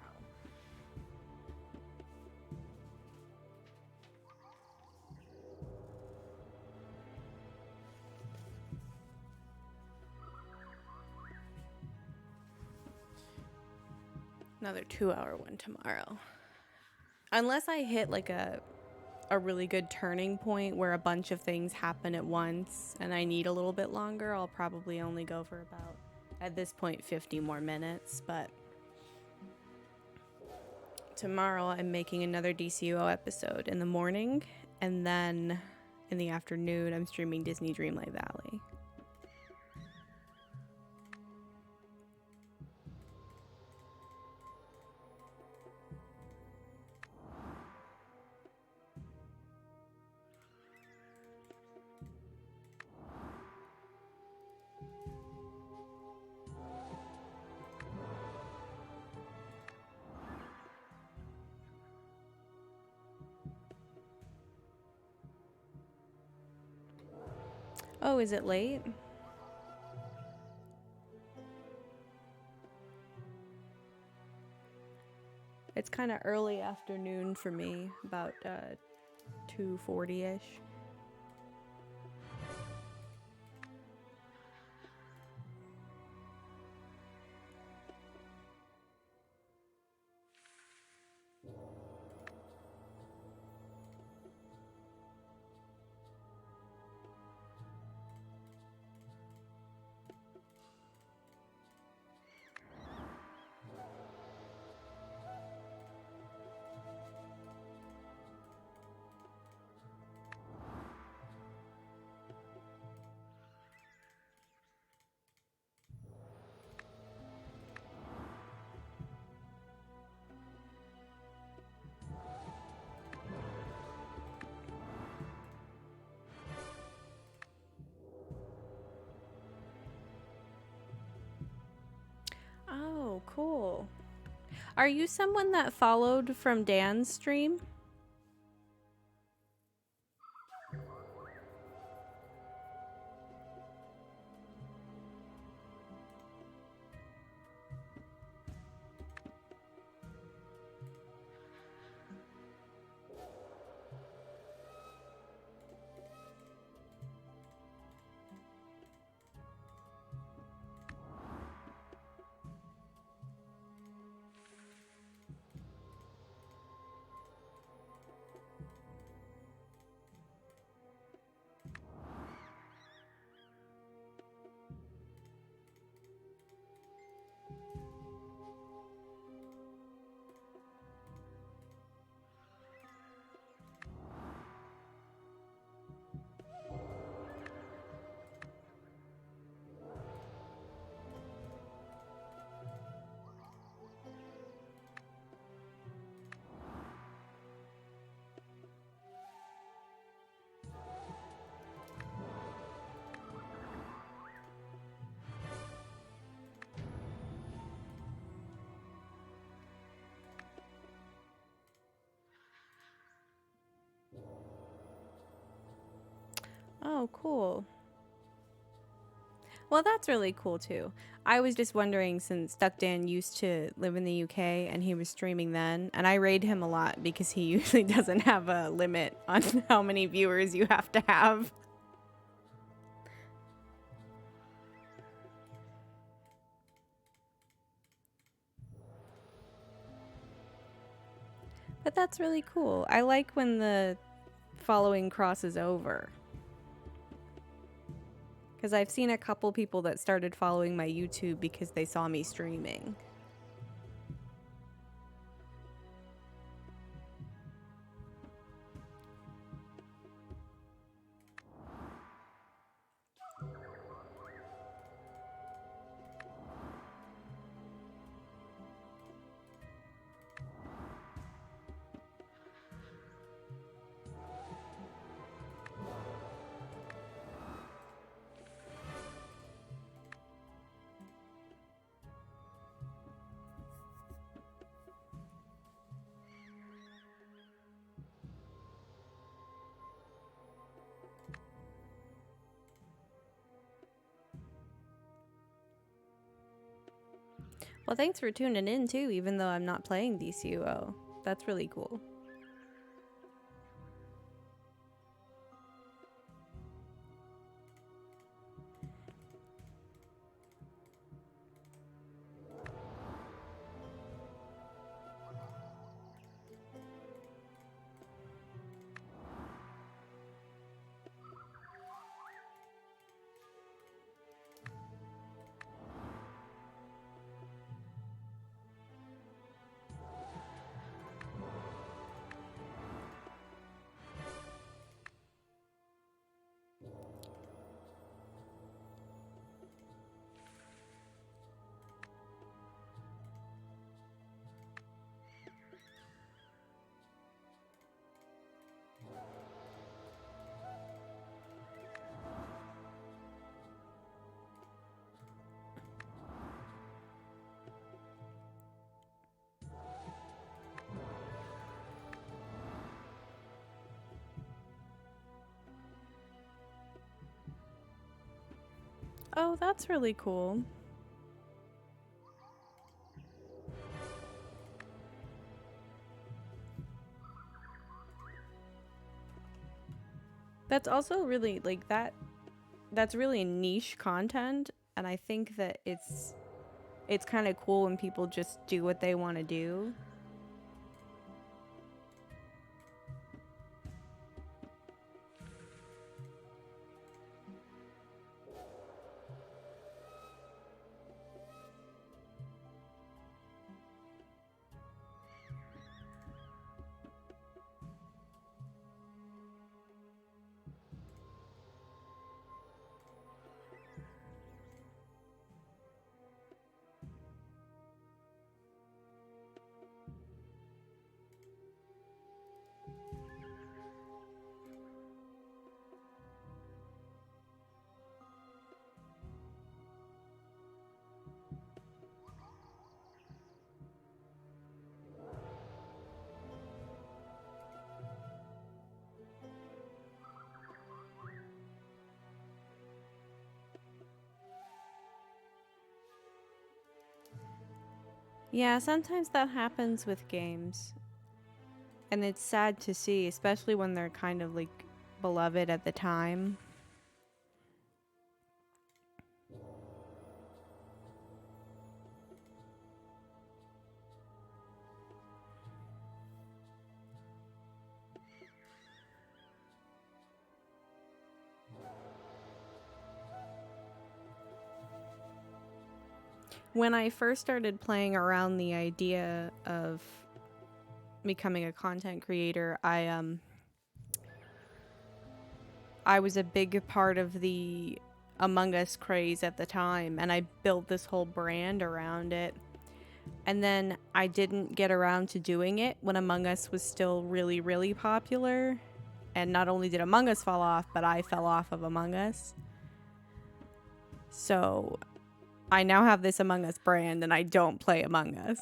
Another 2-hour one tomorrow. Unless I hit like a really good turning point where a bunch of things happen at once and I need a little bit longer, I'll probably only go for about, at this point, 50 more minutes. But tomorrow I'm making another DCUO episode in the morning, and then in the afternoon I'm streaming Disney Dreamlight Valley. Oh, is it late? It's kind of early afternoon for me, about 2:40-ish. Oh, cool. Are you someone that followed from Dan's stream? Oh, cool. Well, that's really cool too. I was just wondering, since Duck Dan used to live in the UK and he was streaming then, and I raid him a lot because he usually doesn't have a limit on how many viewers you have to have. But that's really cool. I like when the following crosses over. Because I've seen a couple people that started following my YouTube because they saw me streaming. Well, thanks for tuning in too, even though I'm not playing DCUO. That's really cool. Oh, that's really cool. That's also really like that. That's really niche content, and I think that it's kind of cool when people just do what they want to do. Yeah, sometimes that happens with games. And it's sad to see, especially when they're kind of like beloved at the time. When I first started playing around the idea of becoming a content creator, I was a big part of the Among Us craze at the time, and I built this whole brand around it. And then I didn't get around to doing it when Among Us was still really, really popular. And not only did Among Us fall off, but I fell off of Among Us. So I now have this Among Us brand, and I don't play Among Us.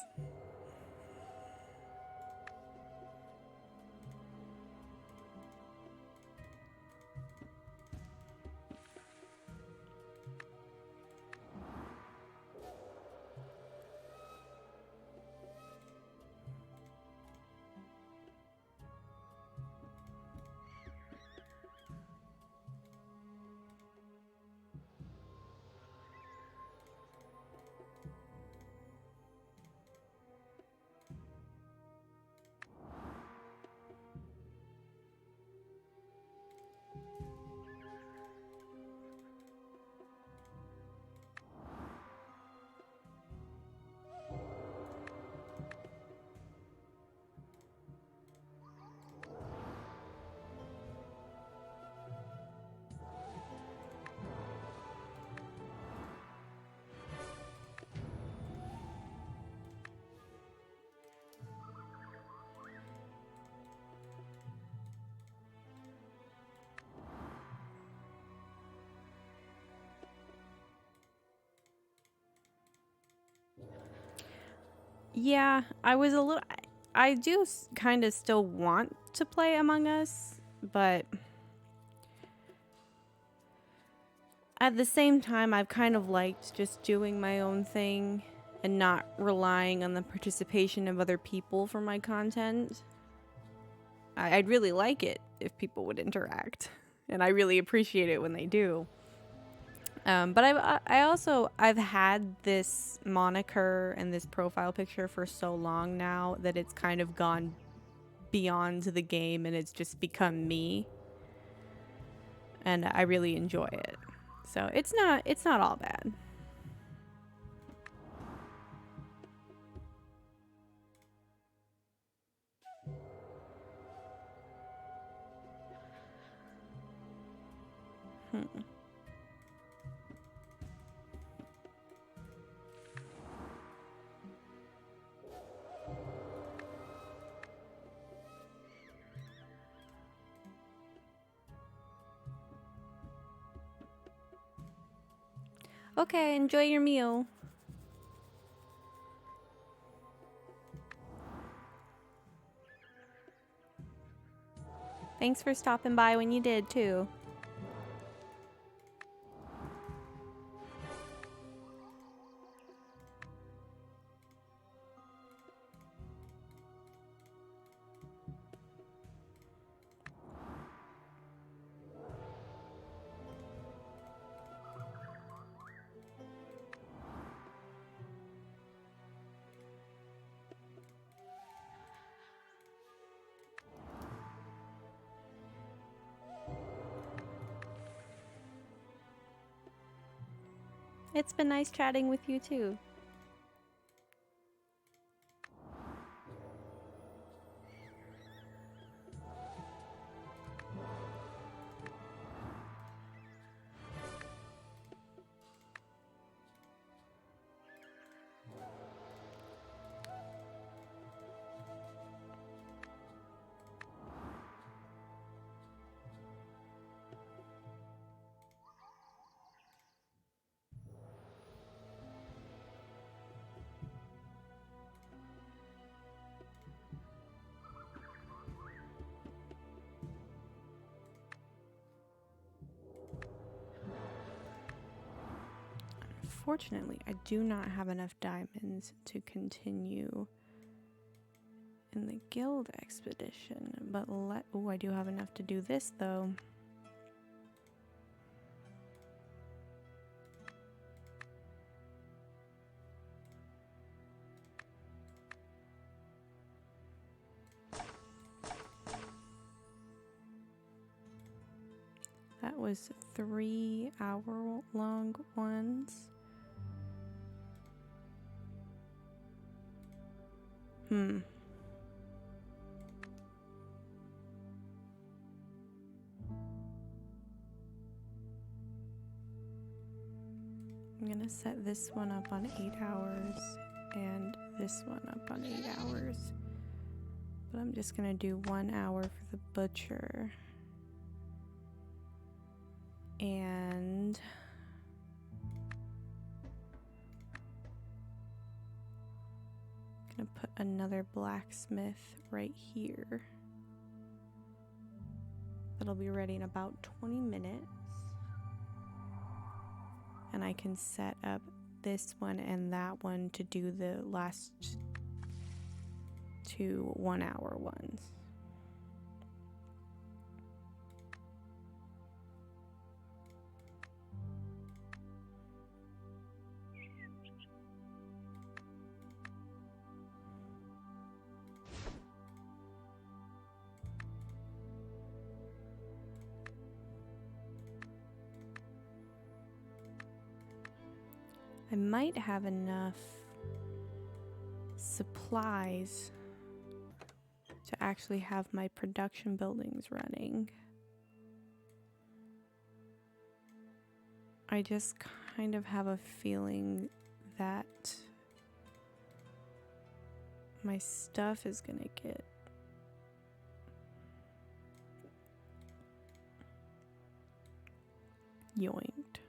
Yeah, I was a little. I do kind of still want to play Among Us, but at the same time, I've kind of liked just doing my own thing and not relying on the participation of other people for my content. I'd really like it if people would interact, and I really appreciate it when they do. But I've had this moniker and this profile picture for so long now that it's kind of gone beyond the game and it's just become me, and I really enjoy it. So it's not all bad. Okay, enjoy your meal. Thanks for stopping by when you did too. It's been nice chatting with you too. Unfortunately, I do not have enough diamonds to continue in the guild expedition, but I do have enough to do this though. That was 3-hour-long ones. I'm gonna set this one up on 8 hours and this one up on 8 hours. But I'm just gonna do 1 hour for the butcher. And gonna put another blacksmith right here. That'll be ready in about 20 minutes. And I can set up this one and that one to do the last 2 1-hour ones. I might have enough supplies to actually have my production buildings running. I just kind of have a feeling that my stuff is gonna get yoinked.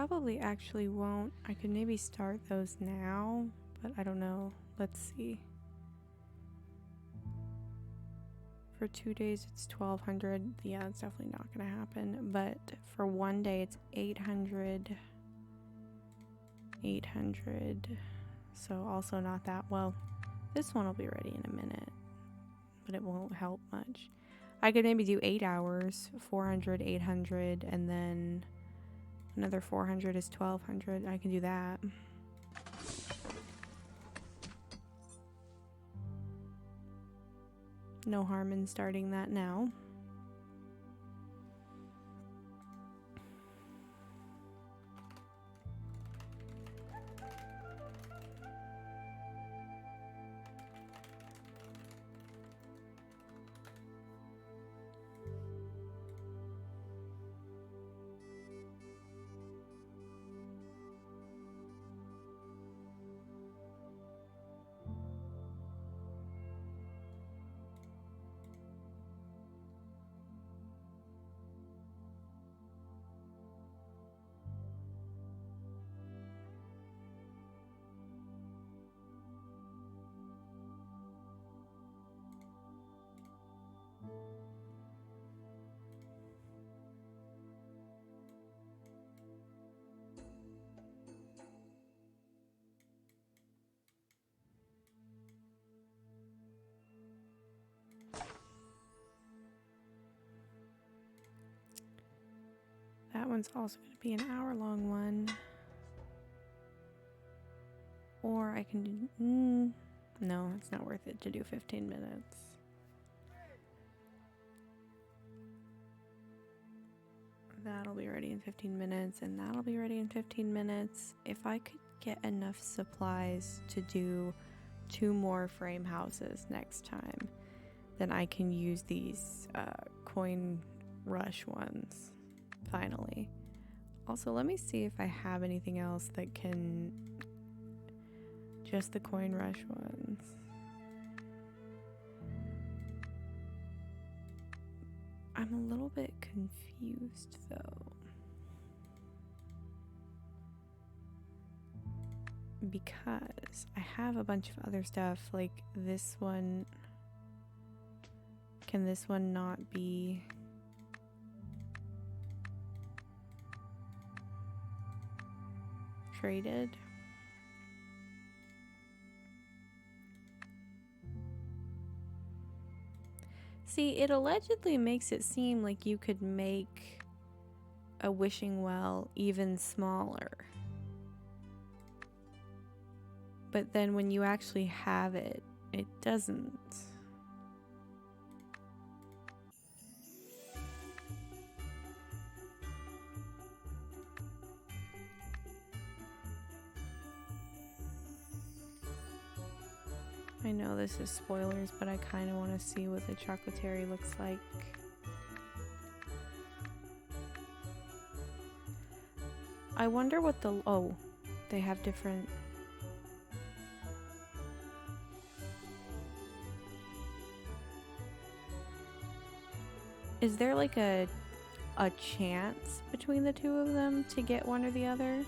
probably actually won't. I could maybe start those now, but I don't know. Let's see. For 2 days, it's 1,200. Yeah, it's definitely not going to happen. But for 1 day, it's 800. 800. So also not that well. This one will be ready in a minute, but it won't help much. I could maybe do 8 hours, 400, 800, and then another 400 is 1,200. I can do that. No harm in starting that now. That one's also going to be an hour-long one. Or I can do... no, it's not worth it to do 15 minutes. That'll be ready in 15 minutes, and that'll be ready in 15 minutes. If I could get enough supplies to do 2 more frame houses next time, then I can use these coin rush ones. Finally. Also, let me see if I have anything else that can... just the coin rush ones. I'm a little bit confused though. Because I have a bunch of other stuff, like this one. Can this one not be... traded? See, it allegedly makes it seem like you could make a wishing well even smaller. But then when you actually have it, it doesn't. I know this is spoilers, but I kind of want to see what the chocolatieri looks like. I wonder what the... oh, they have different... Is there like a chance between the two of them to get one or the other?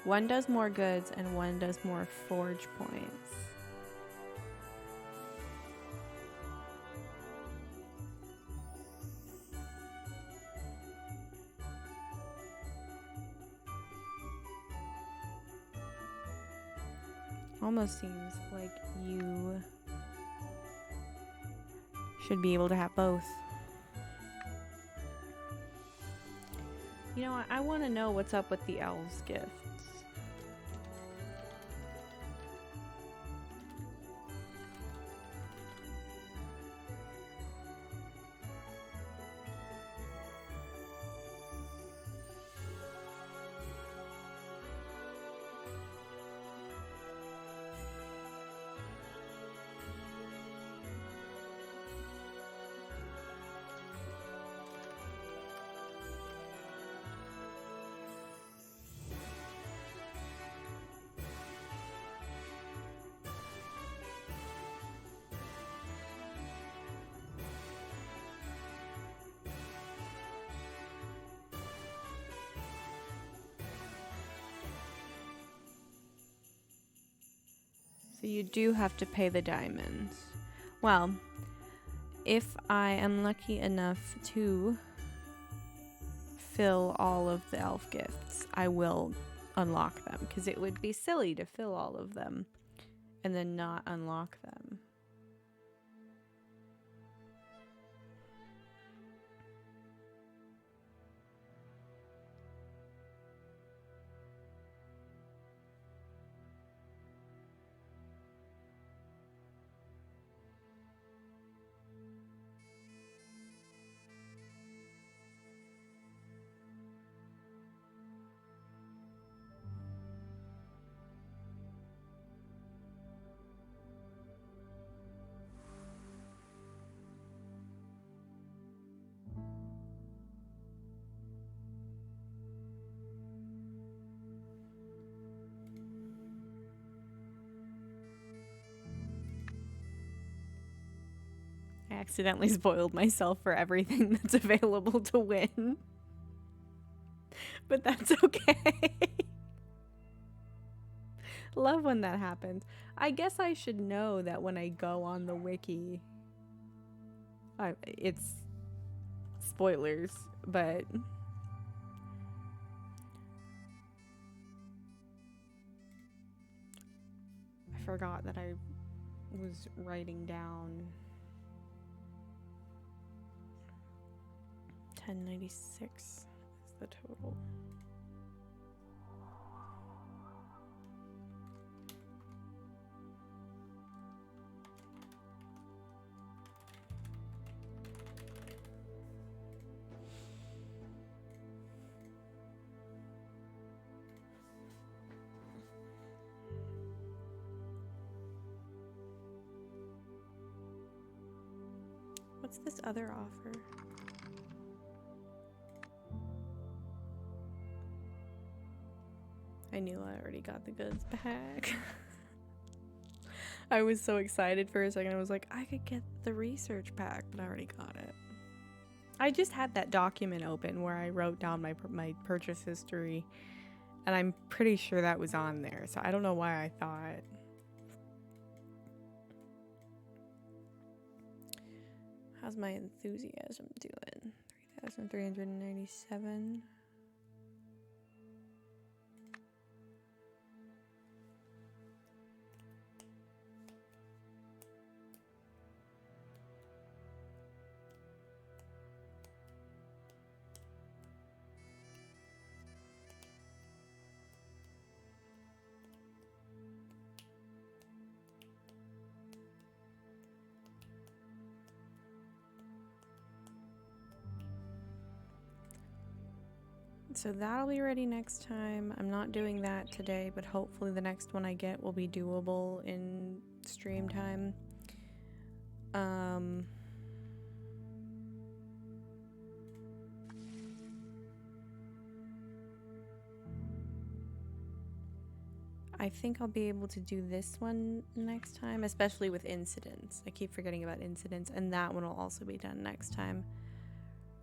One does more goods and one does more forge points. Almost seems like you should be able to have both. You know what? I want to know what's up with the elves' gifts. So you do have to pay the diamonds. Well, if I am lucky enough to fill all of the elf gifts, I will unlock them, because it would be silly to fill all of them and then not unlock them. I accidentally spoiled myself for everything that's available to win. But that's okay. Love when that happens. I guess I should know that when I go on the wiki, it's spoilers, but I forgot that I was writing down 1096 is the total. What's this other offer? I knew I already got the goods back. I was so excited for a second. I was like, I could get the research pack, but I already got it. I just had that document open where I wrote down my purchase history, and I'm pretty sure that was on there. So I don't know why I thought. How's my enthusiasm doing? 3,397. So that'll be ready next time. I'm not doing that today, but hopefully the next one I get will be doable in stream time. I think I'll be able to do this one next time, especially with incidents. I keep forgetting about incidents, and that one will also be done next time.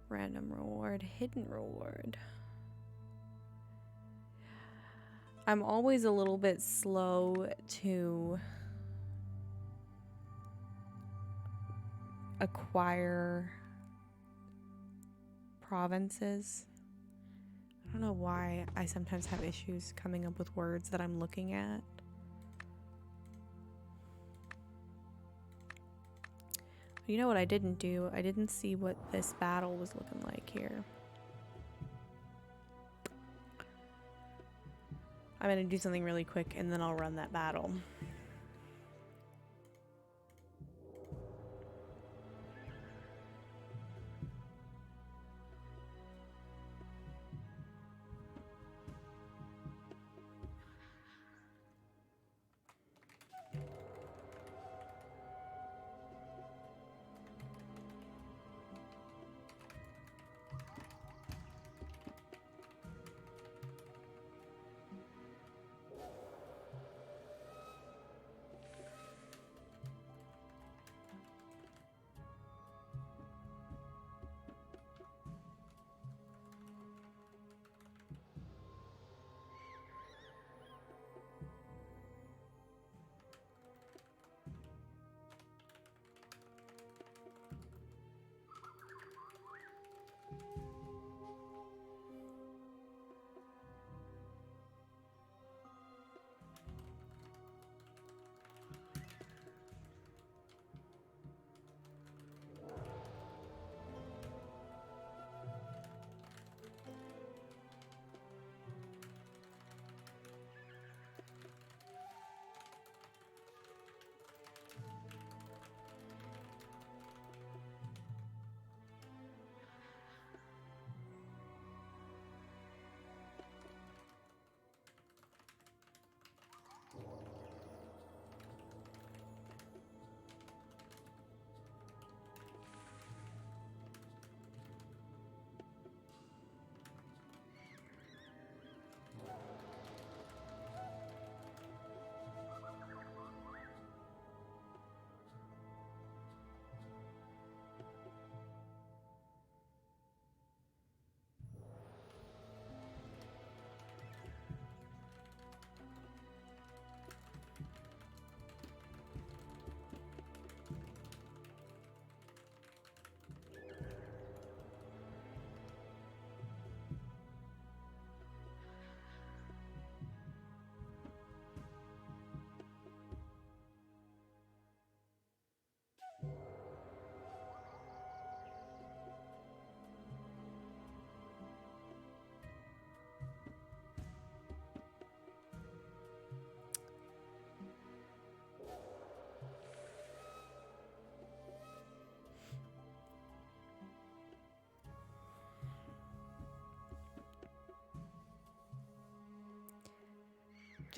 Random reward, hidden reward. I'm always a little bit slow to acquire provinces. I don't know why I sometimes have issues coming up with words that I'm looking at. You know what I didn't do? I didn't see what this battle was looking like here. I'm gonna do something really quick and then I'll run that battle.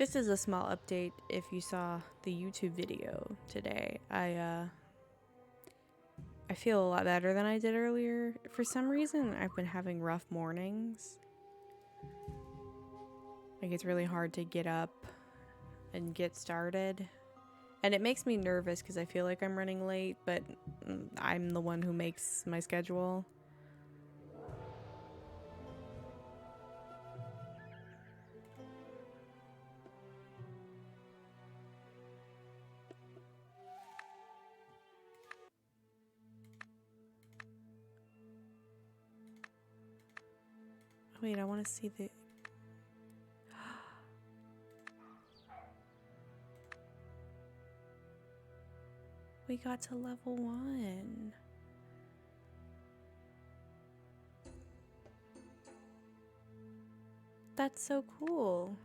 Just as a small update, if you saw the YouTube video today, I feel a lot better than I did earlier. For some reason, I've been having rough mornings. Like, it's really hard to get up and get started. And it makes me nervous because I feel like I'm running late, but I'm the one who makes my schedule. Wait, I want to see the... We got to level 1. That's so cool.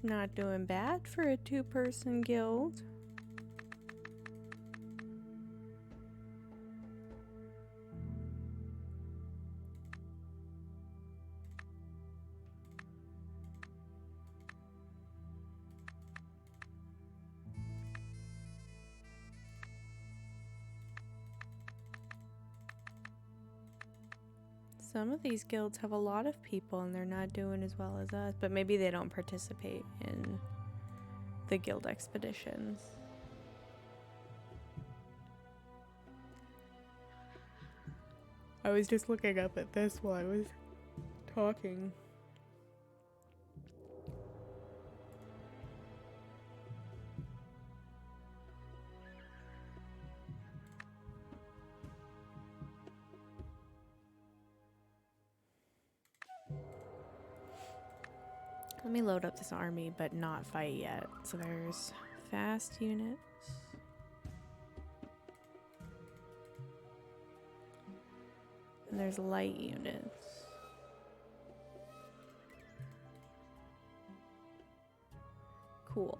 Not doing bad for a 2-person guild. Some of these guilds have a lot of people and they're not doing as well as us, but maybe they don't participate in the guild expeditions. I was just looking up at this while I was talking. Let me load up this army, but not fight yet. So there's fast units. And there's light units. Cool.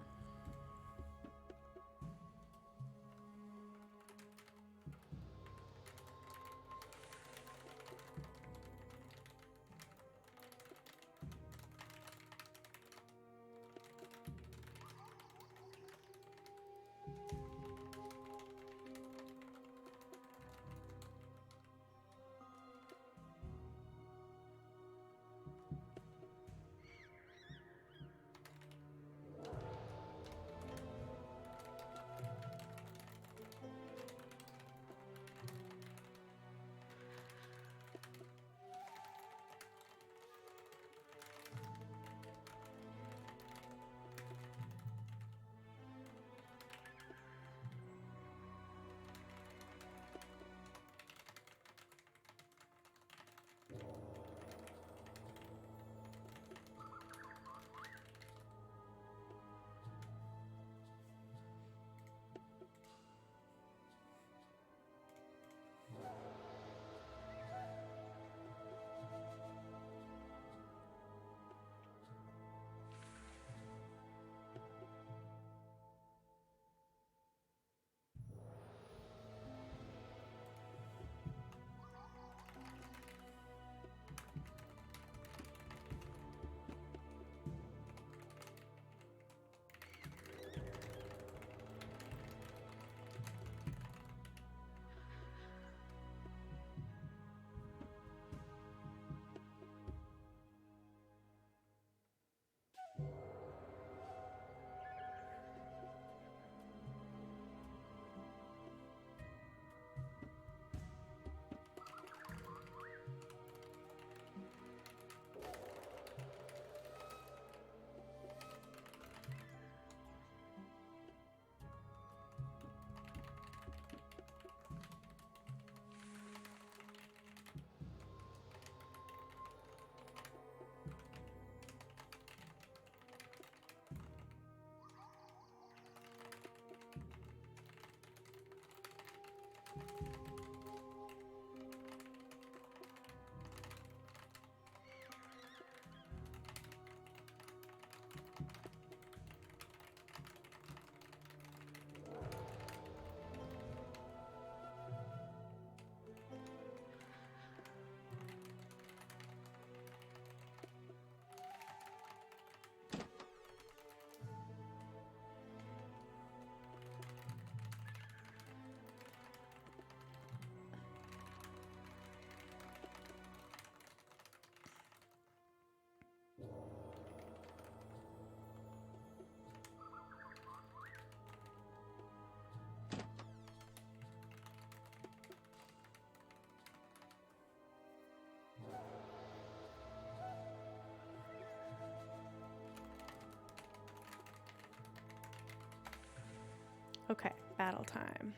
Okay, battle time.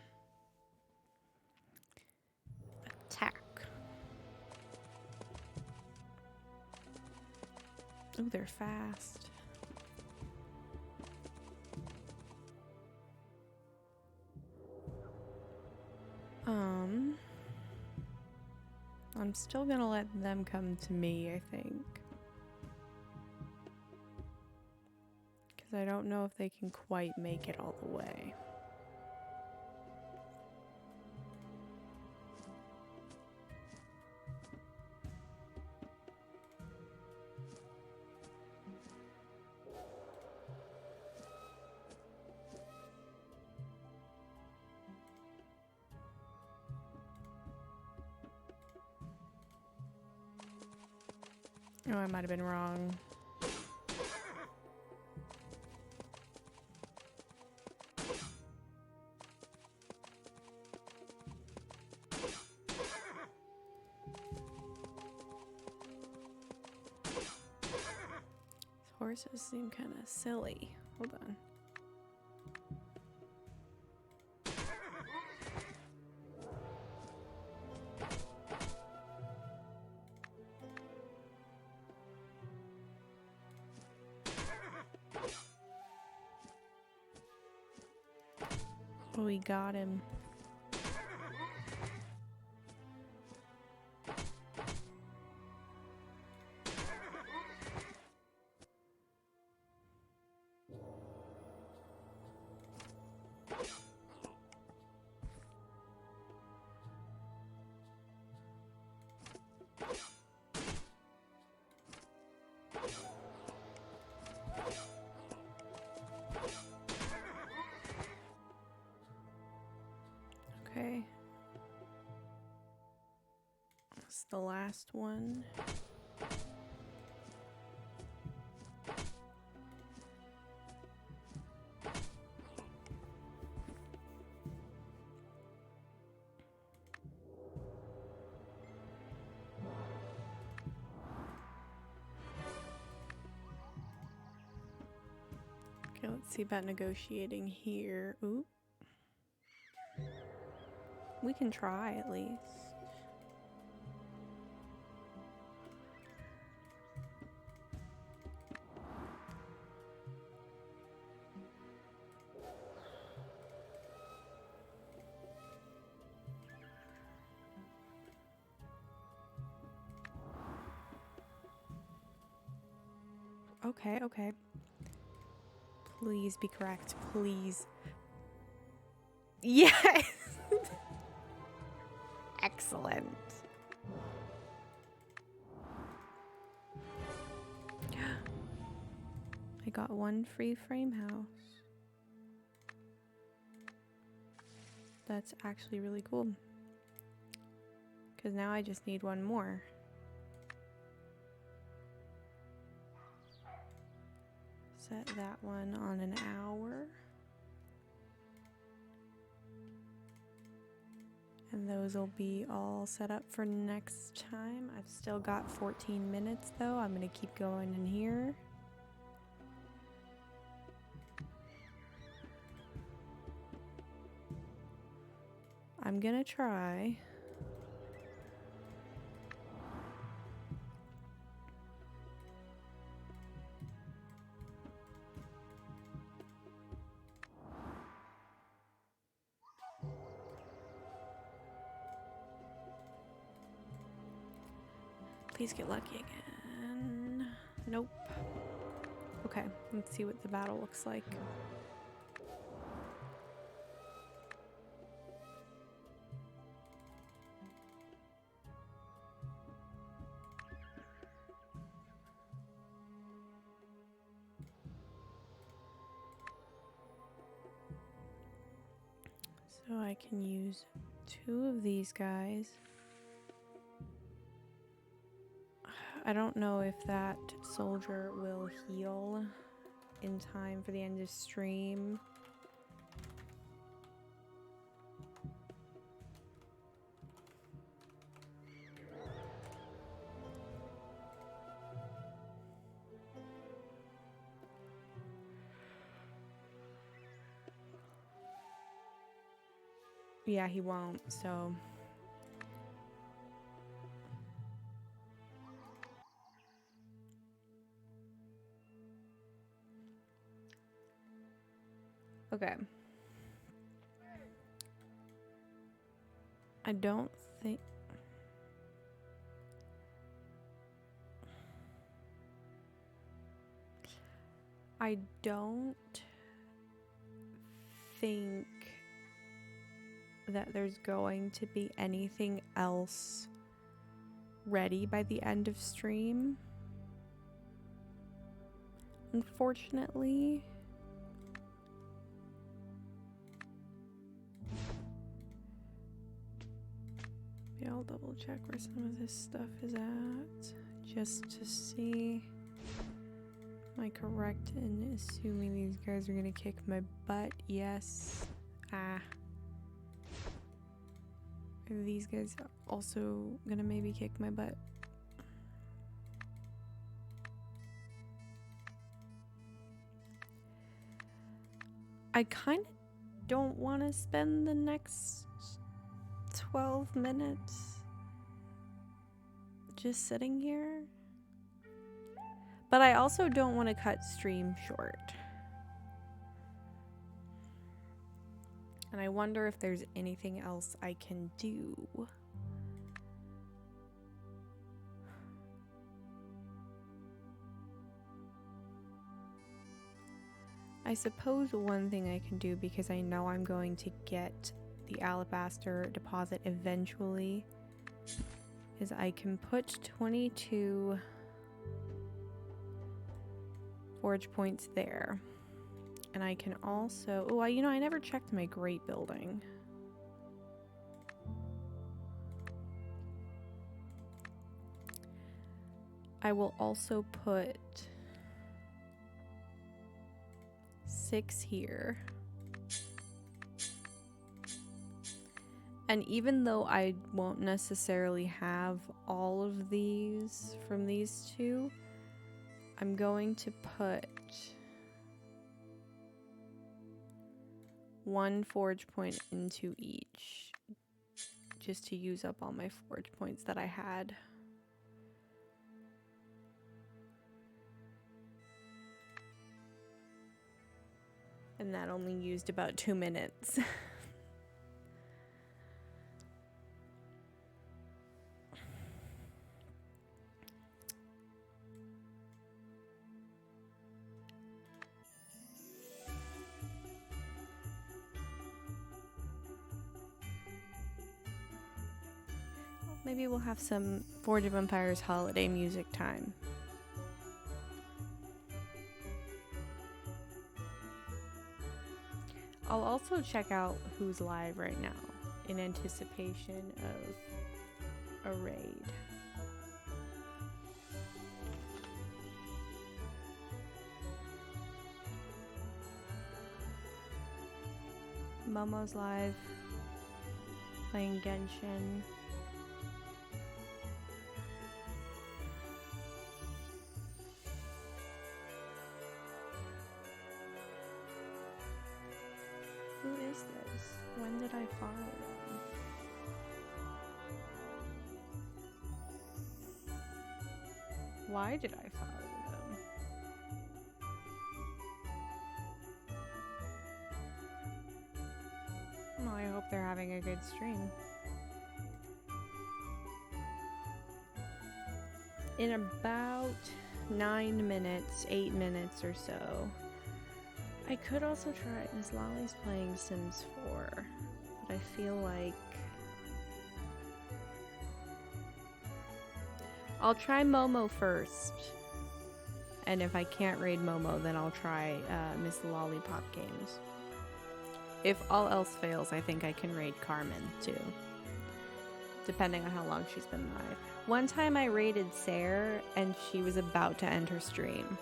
Attack. Oh, they're fast. I'm still gonna let them come to me, I think. Because I don't know if they can quite make it all the way. Oh, I might have been wrong. These horses seem kind of silly. Hold on. Oh, we got him. Okay. That's the last one. Okay, let's see about negotiating here. Ooh. We can try at least. Okay, okay. Please be correct, please. Yes! Excellent. I got one free frame house. That's actually really cool. Because now I just need one more. Set that one on an hour. And those will be all set up for next time. I've still got 14 minutes though. I'm going to keep going in here. I'm going to try. Please get lucky again. Nope. Okay, let's see what the battle looks like. So I can use 2 of these guys. I don't know if that soldier will heal in time for the end of stream. Yeah, he won't, so... Okay. I don't think... I don't think that there's going to be anything else ready by the end of stream. Unfortunately. Yeah, I'll double check where some of this stuff is at, just to see. Am I correct in assuming these guys are gonna kick my butt? Yes. Ah. Are these guys also gonna maybe kick my butt? I kind of don't want to spend the next 12 minutes just sitting here. But I also don't want to cut stream short. And I wonder if there's anything else I can do. I suppose one thing I can do, because I know I'm going to get the alabaster deposit eventually, is I can put 22 forge points there. And I can also... Oh, you know, I never checked my great building. I will also put 6 here. And even though I won't necessarily have all of these from these two, I'm going to put 1 forge point into each, just to use up all my forge points that I had. And that only used about 2 minutes. Maybe we'll have some Forge of Empires holiday music time. I'll also check out who's live right now in anticipation of a raid. Momo's live, playing Genshin. Who is this? When did I follow them? Why did I follow them? Well, I hope they're having a good stream. In about 9 minutes, 8 minutes or so, I could also try... Miss Lolly's playing Sims 4, but I feel like... I'll try Momo first. And if I can't raid Momo, then I'll try Miss Lollipop Games. If all else fails, I think I can raid Carmen, too. Depending on how long she's been live. One time I raided Sarah, and she was about to end her stream.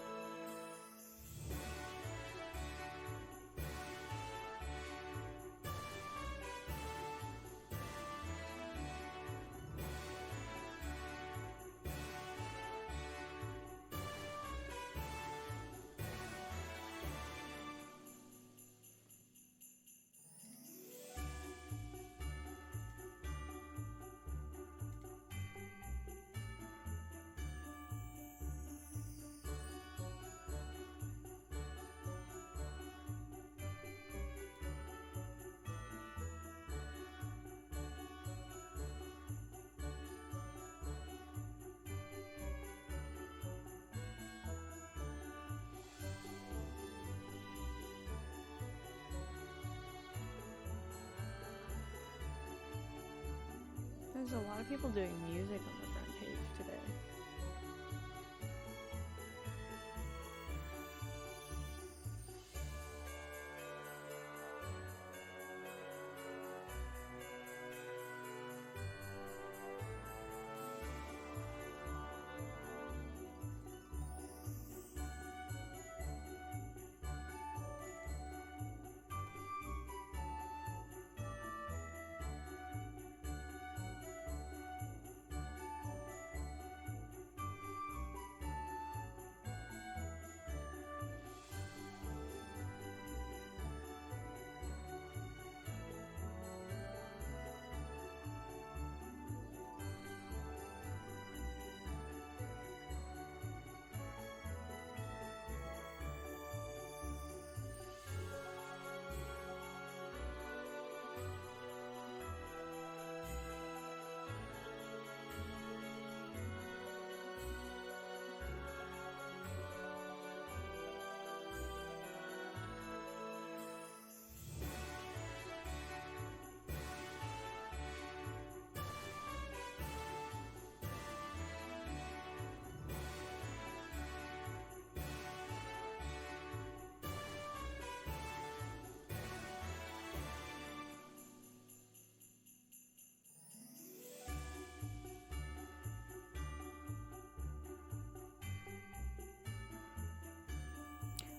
There's a lot of people doing music on the front page today.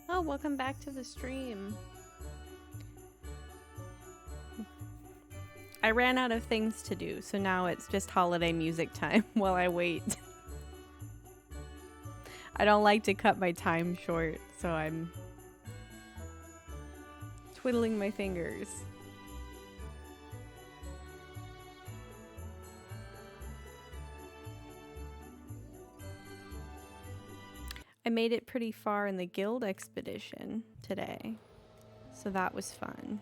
Oh, welcome back to the stream. I ran out of things to do, so now it's just holiday music time while I wait. I don't like to cut my time short, so I'm twiddling my fingers. I made it pretty far in the guild expedition today, so that was fun.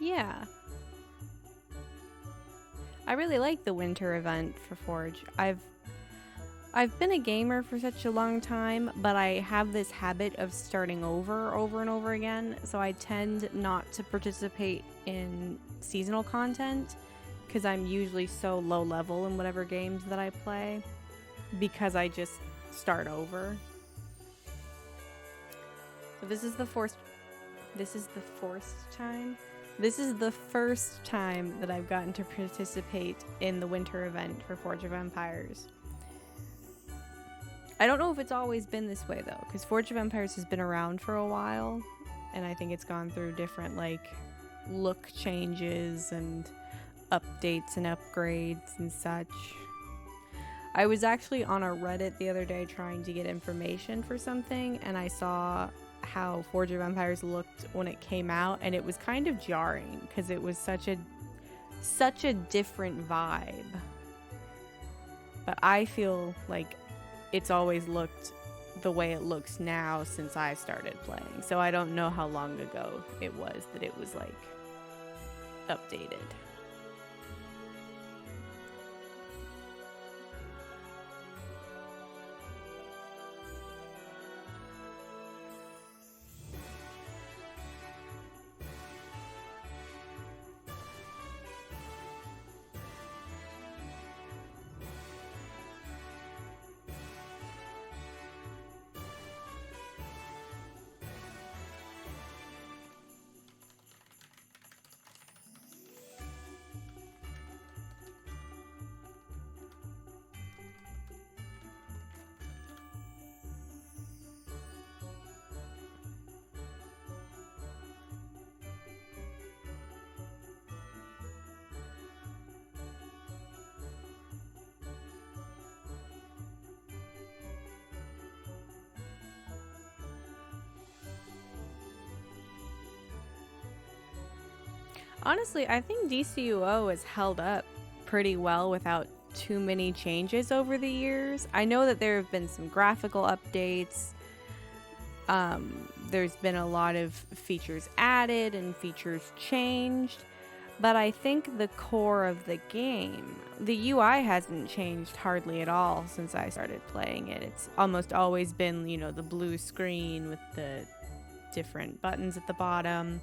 Yeah. I really like the winter event for Forge. I've been a gamer for such a long time, but I have this habit of starting over and over again, so I tend not to participate in seasonal content because I'm usually so low level in whatever games that I play because I just start over. So this is the fourth time. This is the first time that I've gotten to participate in the winter event for Forge of Empires. I don't know if it's always been this way though, because Forge of Empires has been around for a while, and I think it's gone through different like look changes and updates and upgrades and such. I was actually on a Reddit the other day trying to get information for something, and I saw how Forge of Empires looked when it came out, and it was kind of jarring because it was such a different vibe. But I feel like it's always looked the way it looks now since I started playing. So I don't know how long ago it was that it was like updated. Honestly, I think DCUO has held up pretty well without too many changes over the years. I know that there have been some graphical updates. There's been a lot of features added and features changed, but I think the core of the game, the UI hasn't changed hardly at all since I started playing it. It's almost always been, you know, the blue screen with the different buttons at the bottom.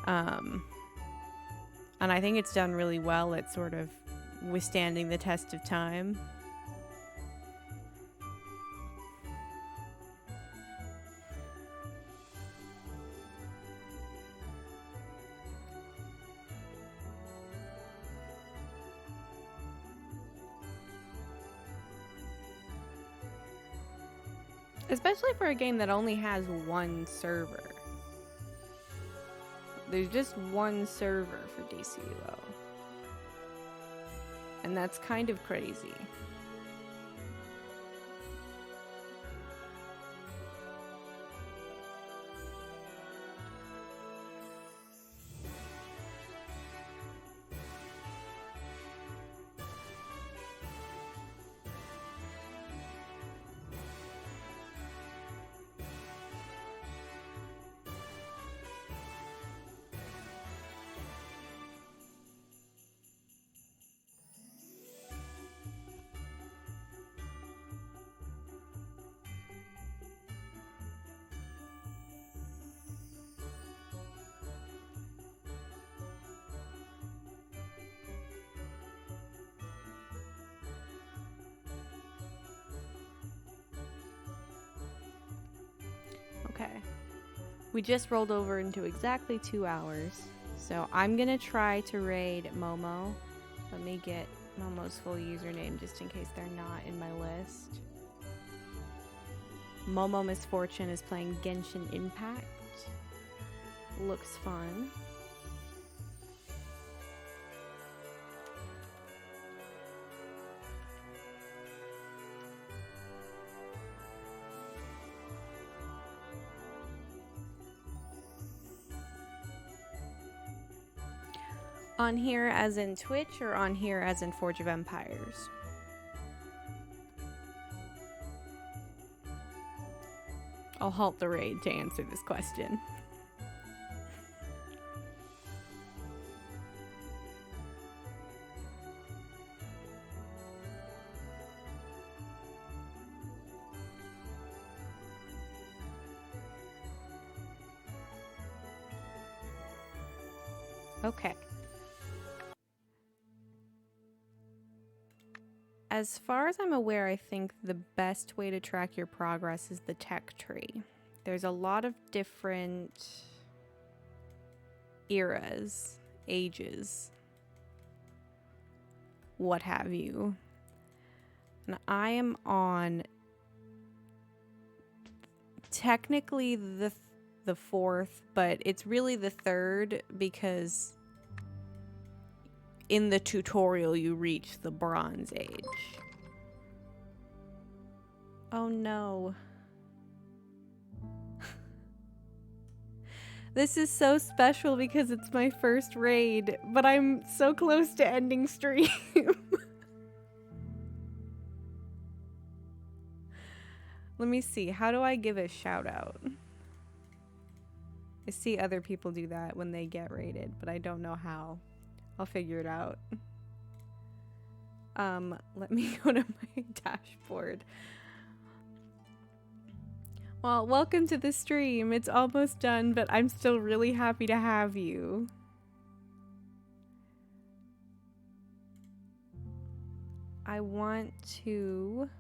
And I think it's done really well at sort of withstanding the test of time. Especially for a game that only has one server. There's just one server for DCUO. And that's kind of crazy. Okay. We just rolled over into exactly 2 hours. So I'm gonna try to raid Momo. Let me get Momo's full username just in case they're not in my list. Momo Misfortune is playing Genshin Impact. Looks fun. On here as in Twitch or on here as in Forge of Empires? I'll halt the raid to answer this question. Okay. As far as I'm aware, I think the best way to track your progress is the tech tree. There's a lot of different eras, ages, what have you. And I am on technically the fourth, but it's really the third because in the tutorial you reach the Bronze Age. Oh no. This is so special because it's my first raid, but I'm so close to ending stream. Let me see, how do I give a shout out? I see other people do that when they get raided, but I don't know how. I'll figure it out. Let me go to my dashboard. Well, welcome to the stream. It's almost done, but I'm still really happy to have you. I want to...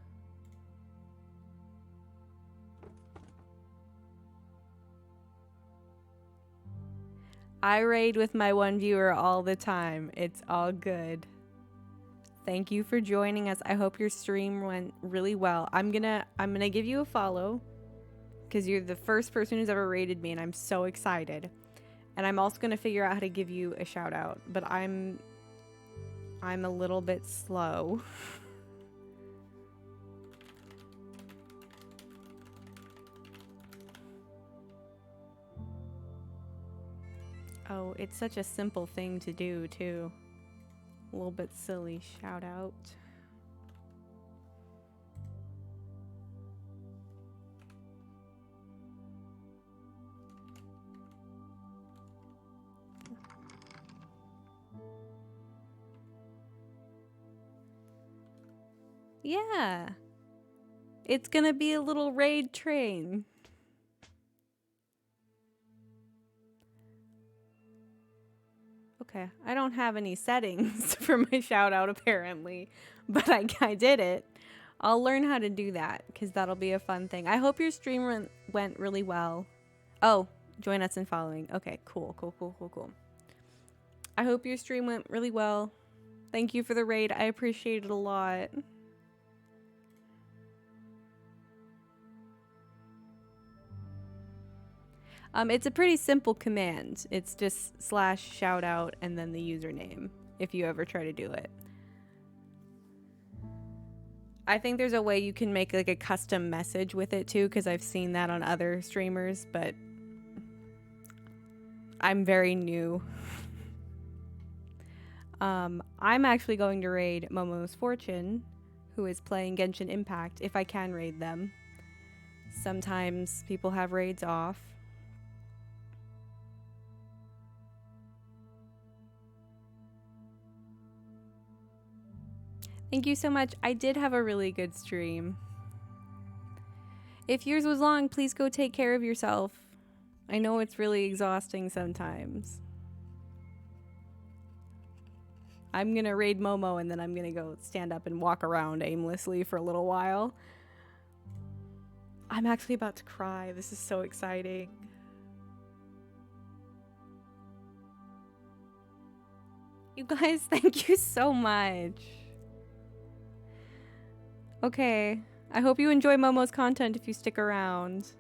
I raid with my one viewer all the time. It's all good. Thank you for joining us. I hope your stream went really well. I'm gonna give you a follow because you're the first person who's ever raided me and I'm so excited. And I'm also gonna figure out how to give you a shout out, but I'm a little bit slow. Oh, it's such a simple thing to do, too. A little bit silly shout out. Yeah. It's gonna be a little raid train. Okay, I don't have any settings for my shout out apparently, but I did it. I'll learn how to do that because that'll be a fun thing. I hope your stream went really well. Oh, join us in following. Okay, cool. I hope your stream went really well. Thank you for the raid. I appreciate it a lot. It's a pretty simple command. It's just /shoutout and then the username if you ever try to do it. I think there's a way you can make like a custom message with it too, because I've seen that on other streamers, but I'm very new. I'm actually going to raid Momo's Fortune, who is playing Genshin Impact, if I can raid them. Sometimes people have raids off. Thank you so much. I did have a really good stream. If yours was long, please go take care of yourself. I know it's really exhausting sometimes. I'm gonna raid Momo and then I'm gonna go stand up and walk around aimlessly for a little while. I'm actually about to cry. This is so exciting. You guys, thank you so much. Okay, I hope you enjoy Momo's content if you stick around.